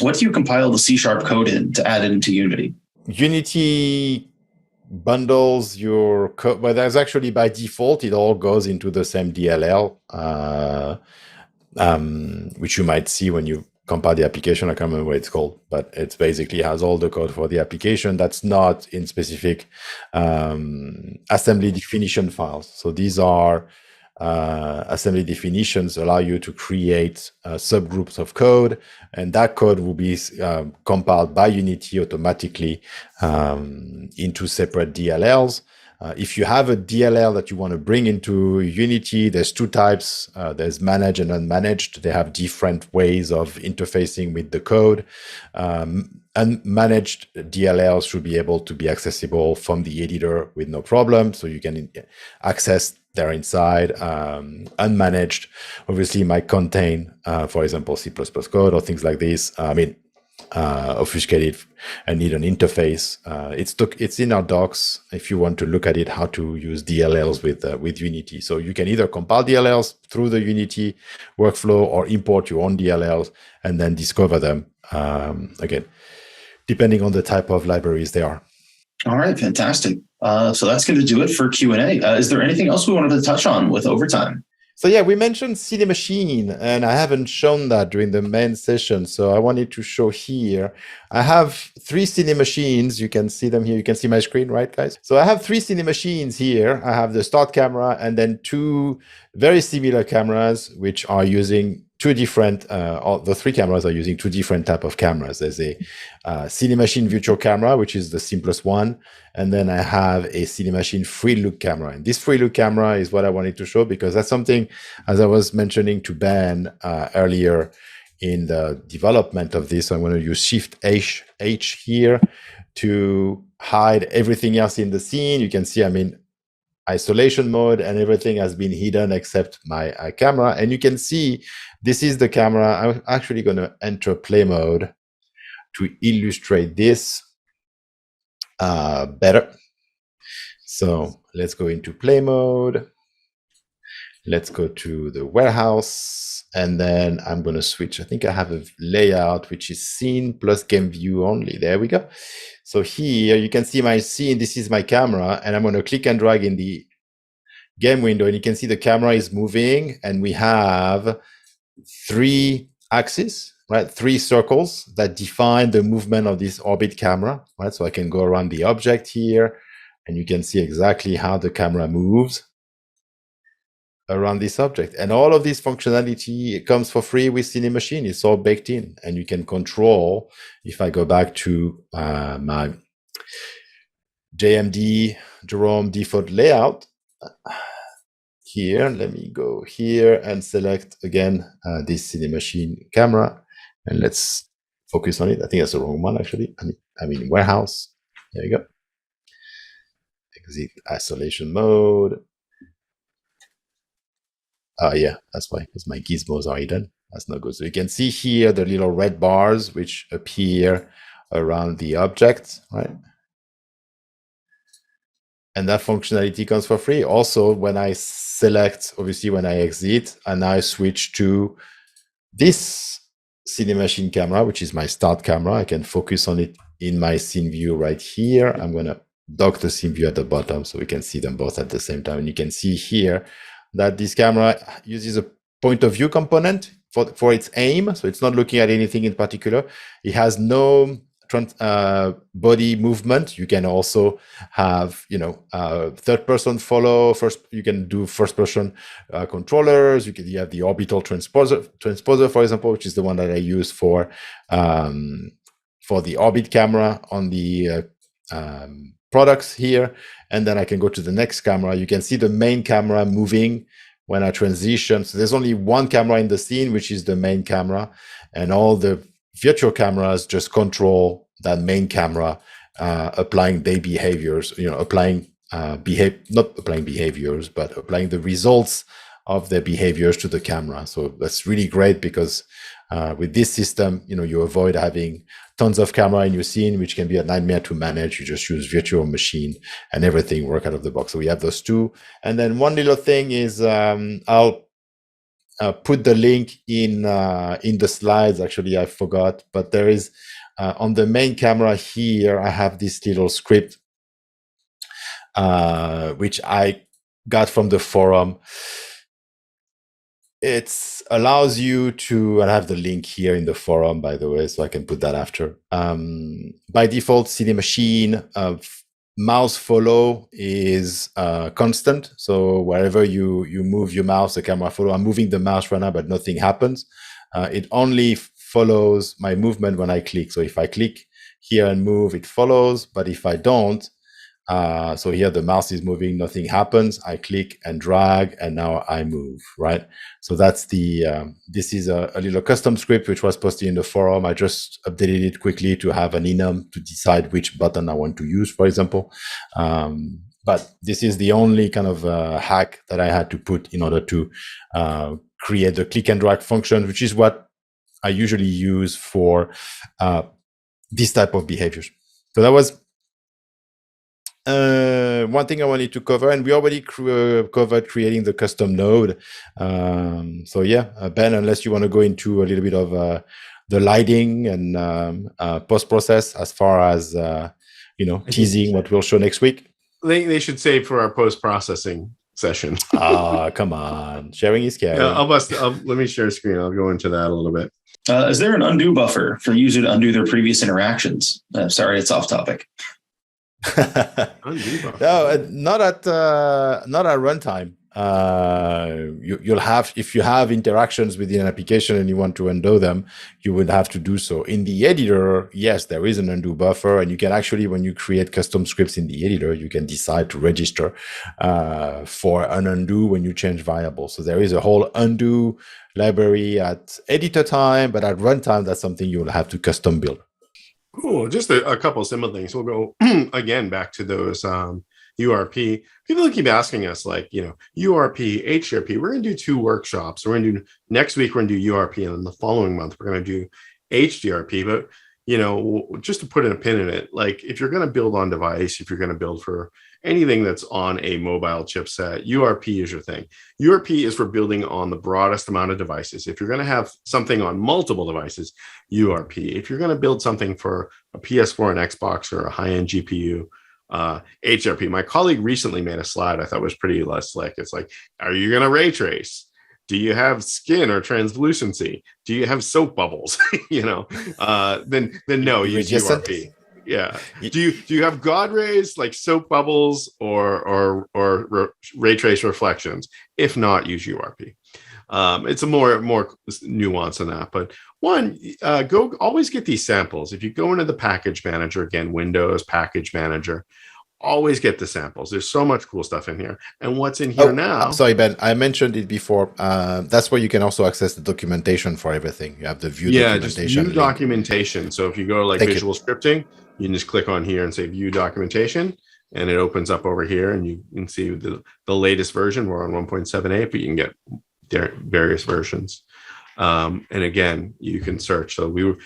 What do you compile the C# code in to add it into Unity? Unity bundles your code, but that's actually by default, it all goes into the same DLL, which you might see when you compile the application. I can't remember what it's called, but it basically has all the code for the application that's not in specific assembly definition files. So these are assembly definitions allow you to create subgroups of code, and that code will be compiled by Unity automatically into separate DLLs. If you have a DLL that you want to bring into Unity, there's 2 types. There's managed and unmanaged. They have different ways of interfacing with the code. Unmanaged DLLs should be able to be accessible from the editor with no problem. So you can access there inside. Unmanaged obviously might contain, for example, C++ code or things like this. Obfuscated and need an interface. It's in our docs if you want to look at it, how to use DLLs with Unity. So you can either compile DLLs through the Unity workflow or import your own DLLs and then discover them, again, depending on the type of libraries they are. All right, fantastic. So that's going to do it for Q&A. Is there anything else we wanted to touch on with overtime? So yeah, we mentioned CD Machine, and I haven't shown that during the main session. So I wanted to show here. I have 3 CD machines. You can see them here. You can see my screen, right, guys? So I have 3 CD machines here. I have the start camera and then 2 very similar cameras, which are using 2 different, the 3 cameras are using 2 different type of cameras. There's a CD Machine virtual camera, which is the simplest one. And then I have a CD Machine free look camera. And this free look camera is what I wanted to show because that's something, as I was mentioning to Ben earlier in the development of this, I'm going to use Shift H here to hide everything else in the scene. You can see I'm in isolation mode and everything has been hidden except my camera. And you can see this is the camera. I'm actually going to enter play mode to illustrate this better. So let's go into play mode. Let's go to the warehouse, and then I'm going to switch. I think I have a layout which is scene plus game view only. There we go. So here you can see my scene. This is my camera, and I'm going to click and drag in the game window, and you can see the camera is moving, and we have 3 axes, right? 3 circles that define the movement of this orbit camera, right? So I can go around the object here, and you can see exactly how the camera moves around this object. And all of this functionality, it comes for free with Cine Machine. It's all baked in, and you can control. If I go back to my JMD Jerome default layout, here. Let me go here and select again this Cinemachine camera, and let's focus on it. I think that's the wrong one actually. I mean warehouse. There you go. Exit isolation mode. Yeah, that's why, because my gizmos are hidden. That's not good. So you can see here the little red bars which appear around the object, right? And that functionality comes for free. Also, when I select, obviously when I exit, and I switch to this Cinemachine camera, which is my start camera, I can focus on it in my scene view right here. I'm going to dock the scene view at the bottom so we can see them both at the same time. And you can see here that this camera uses a point of view component for its aim. So it's not looking at anything in particular. It has no body movement. You can also have, third person follow. First, you can do first person controllers. You have the orbital transposer, for example, which is the one that I use for the orbit camera on the products here. And then I can go to the next camera. You can see the main camera moving when I transition. So there's only one camera in the scene, which is the main camera, and all the virtual cameras just control that main camera, applying their behaviors, applying not applying behaviors, but applying the results of their behaviors to the camera. So that's really great because with this system, you avoid having tons of camera in your scene, which can be a nightmare to manage. You just use virtual machine and everything work out of the box. So we have those two. And then one little thing is I'll put the link in the slides. Actually, I forgot, but there is on the main camera here, I have this little script, which I got from the forum. It allows you to, I have the link here in the forum, by the way, so I can put that after. By default, Cinemachine mouse follow is constant. So wherever you move your mouse, the camera follow. I'm moving the mouse right now, but nothing happens. It only follows my movement when I click. So if I click here and move, it follows. But if I don't, so here the mouse is moving, nothing happens. I click and drag, and now I move, right? So that's this is a little custom script which was posted in the forum. I just updated it quickly to have an enum to decide which button I want to use, for example. But this is the only kind of hack that I had to put in order to create the click and drag function, which is what I usually use for this type of behaviors. So that was one thing I wanted to cover, and we already covered creating the custom node. So yeah, Ben, unless you want to go into a little bit of the lighting and post-process as far as, teasing what we'll show next week. They should save for our post-processing session. Come on. Sharing is caring. Yeah, let me share screen. I'll go into that a little bit. Is there an undo buffer for user to undo their previous interactions? Sorry, it's off topic. No, not at runtime. You'll have, if you have interactions within an application and you want to undo them, you would have to do so. In the editor, yes, there is an undo buffer, and you can actually, when you create custom scripts in the editor, you can decide to register for an undo when you change variables. So there is a whole undo library at editor time, but at runtime, that's something you'll have to custom build. Cool. Just a couple of simple things. We'll go again back to those URP. People keep asking us, like, URP, HDRP. We're going to do 2 workshops. We're going to do next week. We're going to do URP, and then the following month we're going to do HDRP. But just to put in a pin in it, like if you're going to build on device, if you're going to build for anything that's on a mobile chipset, URP is your thing. URP is for building on the broadest amount of devices. If you're going to have something on multiple devices, URP. If you're going to build something for a PS4 and Xbox or a high-end GPU, HDRP. My colleague recently made a slide I thought was pretty slick. It's like, are you going to ray trace? Do you have skin or translucency? Do you have soap bubbles? Then no, use URP. Yeah. Do you have God rays, like soap bubbles or ray trace reflections? If not, use URP. It's a more nuance than that. But one, always get these samples. If you go into the package manager, again, Windows package manager, always get the samples. There's so much cool stuff in here. And what's in here now? Sorry, Ben, I mentioned it before. That's where you can also access the documentation for everything. You have the view documentation. Just view link. documentation. So if you go to visual scripting, you can just click on here and say view documentation, and it opens up over here, and you can see the latest version. We're on 1.78, but you can get various versions. And again, you can search. So we were,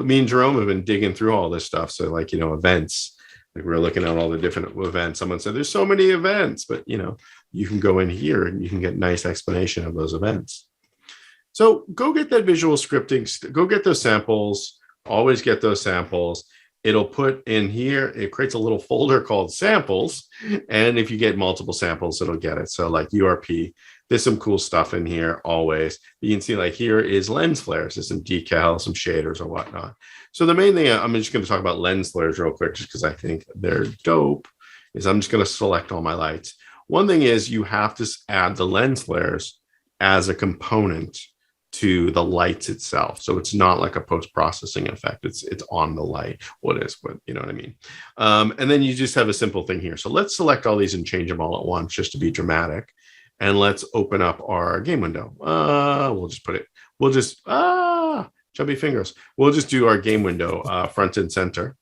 me and Jerome have been digging through all this stuff. So events. Like we're looking at all the different events. Someone said there's so many events, but you can go in here and you can get nice explanation of those events. So go get that visual scripting, go get those samples, always get those samples. It'll put in here, it creates a little folder called samples. And if you get multiple samples, it'll get it. So like URP, there's some cool stuff in here always. You can see here is lens flares. There's some decals, some shaders or whatnot. So the main thing, I'm just going to talk about lens flares real quick, just because I think they're dope, is I'm just going to select all my lights. One thing is you have to add the lens flares as a component to the lights itself. So it's not like a post-processing effect. It's on the light. Well, it is, but you know what I mean? And then you just have a simple thing here. So let's select all these and change them all at once just to be dramatic. And let's open up our game window. Chubby fingers. We'll just do our game window front and center,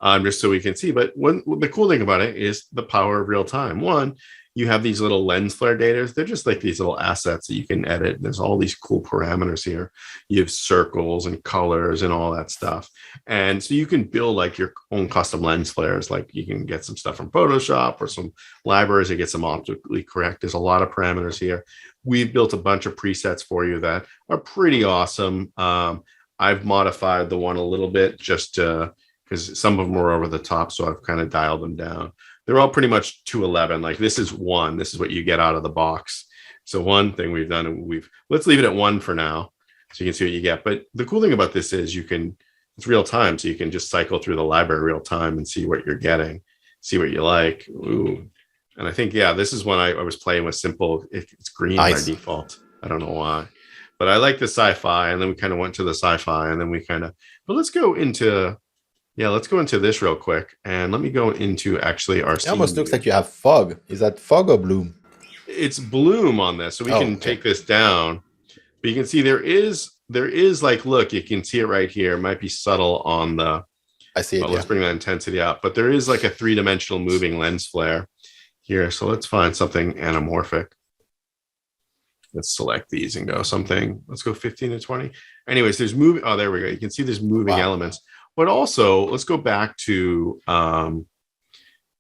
just so we can see. But the cool thing about it is the power of real time. One, you have these little lens flare data. They're just like these little assets that you can edit. There's all these cool parameters here. You have circles and colors and all that stuff. And so you can build your own custom lens flares. Like you can get some stuff from Photoshop or some libraries that get some optically correct. There's a lot of parameters here. We've built a bunch of presets for you that are pretty awesome. I've modified the one a little bit just because some of them were over the top. So I've kind of dialed them down. They're all pretty much 211. Like this is one. This is what you get out of the box. So one thing we've done, let's leave it at 1 for now, so you can see what you get. But the cool thing about this is it's real time, so you can just cycle through the library real time and see what you're getting, see what you like. Ooh, and I think this is when I was playing with simple. It's green by default. I don't know why, but I like the sci-fi, and then we kind of went to the sci-fi, and then but let's go into. Let's go into this real quick, and let me go into actually our. It almost looks like you have fog. Is that fog or bloom? It's bloom on this, so we can take this down. But you can see there is look, you can see it right here. It might be subtle on the. I see it. Let's bring that intensity up. But there is a 3-dimensional moving lens flare here. So let's find something anamorphic. Let's select these and go something. Let's go 15 to 20. Anyways, there's moving. Oh, there we go. You can see there's moving elements. But also, let's go back to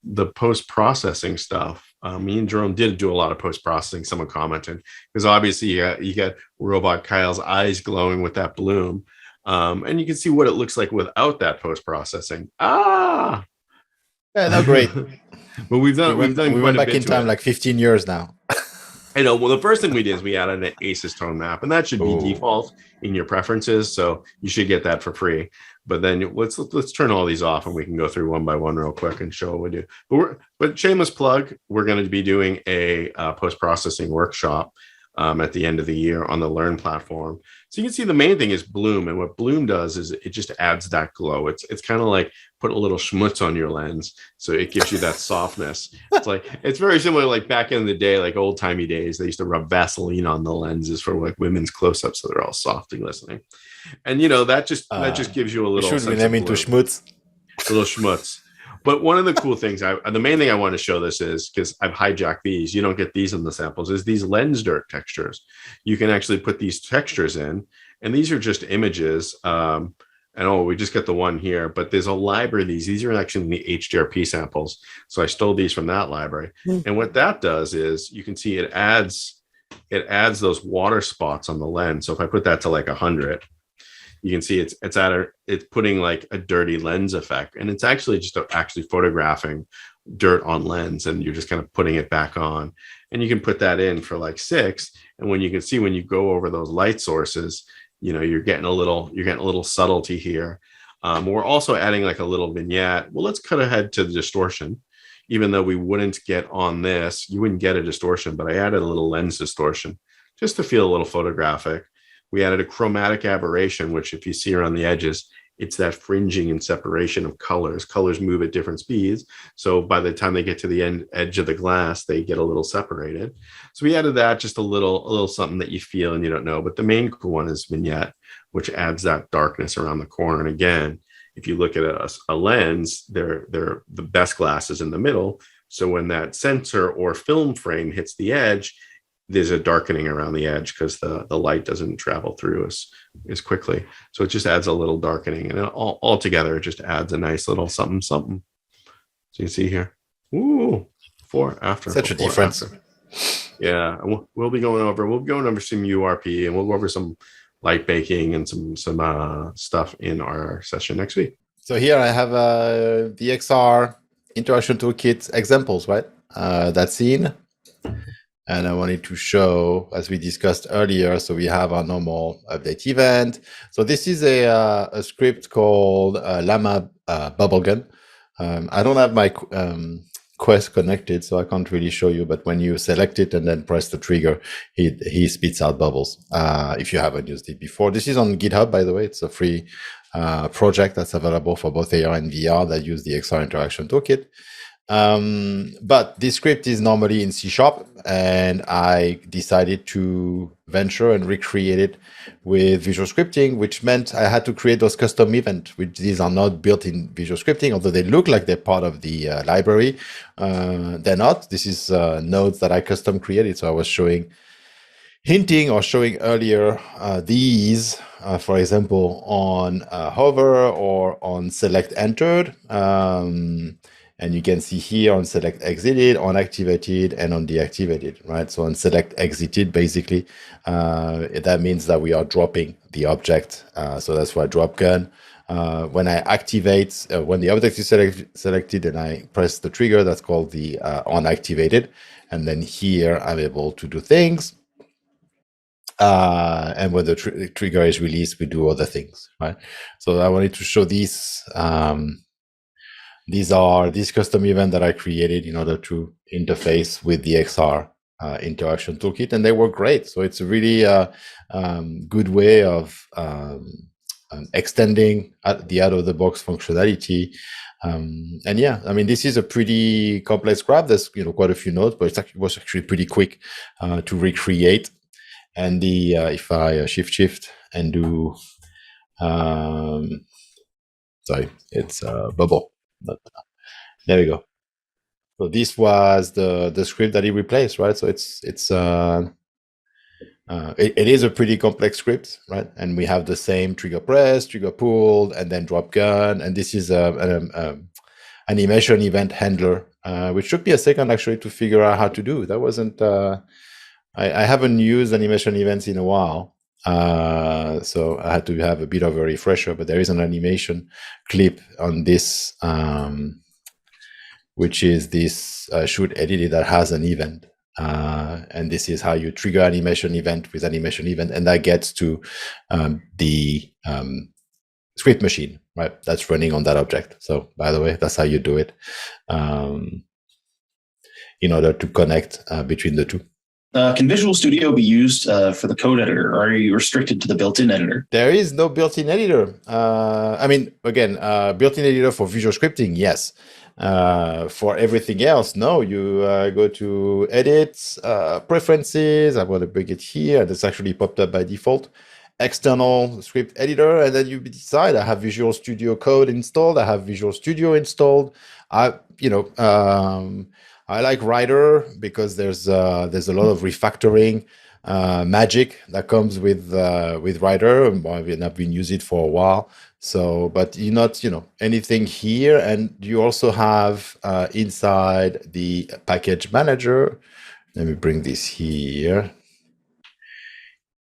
the post-processing stuff. Me and Jerome did do a lot of post-processing. Someone commented, because obviously you got Robot Kyle's eyes glowing with that bloom. And you can see what it looks like without that post-processing. Yeah, that's great. But we went back in time like 15 years now. I know. Well, the first thing we did is we added an ACES tone map, and that should be default in your preferences. So you should get that for free. But then let's turn all these off, and we can go through one by one real quick and show what we do. But shameless plug, we're going to be doing a post-processing workshop at the end of the year on the Learn platform. So you can see the main thing is bloom, and what bloom does is it just adds that glow. It's kind of like put a little schmutz on your lens, so it gives you that softness. It's very similar, like back in the day, like old timey days, they used to rub Vaseline on the lenses for like women's close-ups, so they're all soft and glistening. And that just gives you a little. Should we name into schmutz? A little schmutz. But one of the cool things, the main thing I want to show this is, because I've hijacked these, you don't get these in the samples, is these lens dirt textures. You can actually put these textures in, and these are just images. We just get the one here, but there's a library of these. These are actually in the HDRP samples. So I stole these from that library. And what that does is you can see it adds those water spots on the lens. So if I put that to like 100, you can see it's putting like a dirty lens effect, and it's actually just actually photographing dirt on lens, and you're just kind of putting it back on. And you can put that in for like 6, and when you go over those light sources, you're getting a little subtlety here. We're also adding like a little vignette. Well, let's cut ahead to the distortion. Even though we wouldn't get on this, you wouldn't get a distortion, but I added a little lens distortion just to feel a little photographic. We added a chromatic aberration, which if you see around the edges, it's that fringing and separation of colors. Colors move at different speeds. So by the time they get to the edge of the glass, they get a little separated. So we added that, just a little something that you feel and you don't know. But the main cool one is vignette, which adds that darkness around the corner. And again, if you look at a lens, they're the best glasses in the middle. So when that sensor or film frame hits the edge, there's a darkening around the edge because the light doesn't travel through as quickly. So it just adds a little darkening, and all together it just adds a nice little something. So you see here, ooh, before, after. Such a difference. After. Yeah, we'll be going over some URP, and we'll go over some light baking and some stuff in our session next week. So here I have the XR interaction toolkit examples, right? That scene. And I wanted to show, as we discussed earlier, so we have our normal update event. So this is a script called Llama Bubblegun. I don't have my Quest connected, so I can't really show you, but when you select it and then press the trigger, he spits out bubbles if you haven't used it before. This is on GitHub, by the way. It's a free project that's available for both AR and VR that use the XR interaction toolkit. But this script is normally in C#, and I decided to venture and recreate it with visual scripting, which meant I had to create those custom events, which these are not built in visual scripting, although they look like they're part of the library. They're not. This is nodes that I custom created. So I was showing earlier these, for example, on hover or on select entered. And you can see here on select exited, on activated, and on deactivated, right? So on select exited, basically, that means that we are dropping the object. So that's why drop gun. When I activate, when the object is selected and I press the trigger, that's called the on activated. And then here I'm able to do things. And when the trigger is released, we do other things, right? So I wanted to show these. These are these custom events that I created in order to interface with the XR interaction toolkit, and they work great. So it's a really good way of extending the out-of-the-box functionality. And yeah, I mean, this is a pretty complex graph. There's quite a few nodes, but it was actually pretty quick to recreate. And the if I shift and do, sorry, it's bubble. But there we go. So this was the script that he replaced, right? So it is a pretty complex script, right? And we have the same trigger press, trigger pulled, and then drop gun. And this is an animation event handler, which took me a second actually to figure out how to do. That wasn't. I haven't used animation events in a while. So I had to have a bit of a refresher, but there is an animation clip on this, which is this shoot edited that has an event. And this is how you trigger animation event with animation event, and that gets to the script machine, right? That's running on that object. So by the way, that's how you do it in order to connect between the two. Can Visual Studio be used for the code editor, or are you restricted to the built-in editor? There is no built-in editor. I mean, again, built-in editor for visual scripting, yes. For everything else, no. You go to Edit, Preferences. I want to bring it here. That's actually popped up by default. External script editor, and then you decide. I have Visual Studio Code installed. I have Visual Studio installed. I like Writer because there's a lot of refactoring magic that comes with Writer. I've been using it for a while. So, but you're not, anything here, and you also have inside the package manager. Let me bring this here.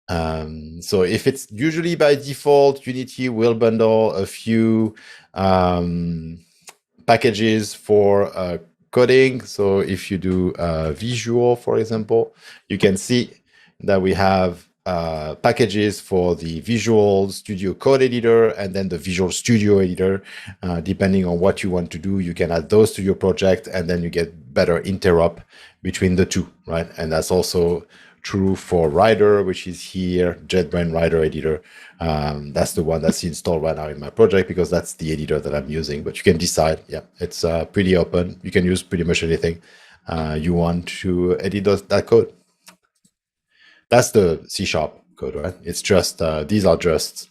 So if it's usually by default, Unity will bundle a few packages for coding. So if you do visual, for example, you can see that we have packages for the Visual Studio Code Editor and then the Visual Studio Editor. Depending on what you want to do, you can add those to your project, and then you get better interop between the two, right? And that's also true for Rider, which is here, JetBrains Rider editor. That's the one that's installed right now in my project because that's the editor that I'm using. But you can decide. Yeah, it's pretty open. You can use pretty much anything you want to edit that code. That's the C# code, right? It's just these are just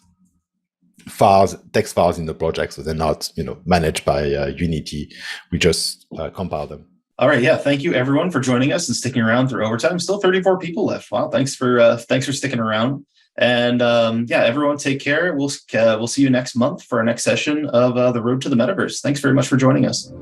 files, text files in the project, so they're not, managed by Unity. We just compile them. All right, yeah. Thank you everyone for joining us and sticking around through overtime. Still 34 people left. Wow, thanks for sticking around. And yeah, everyone take care. We'll see you next month for our next session of the Road to the Metaverse. Thanks very much for joining us.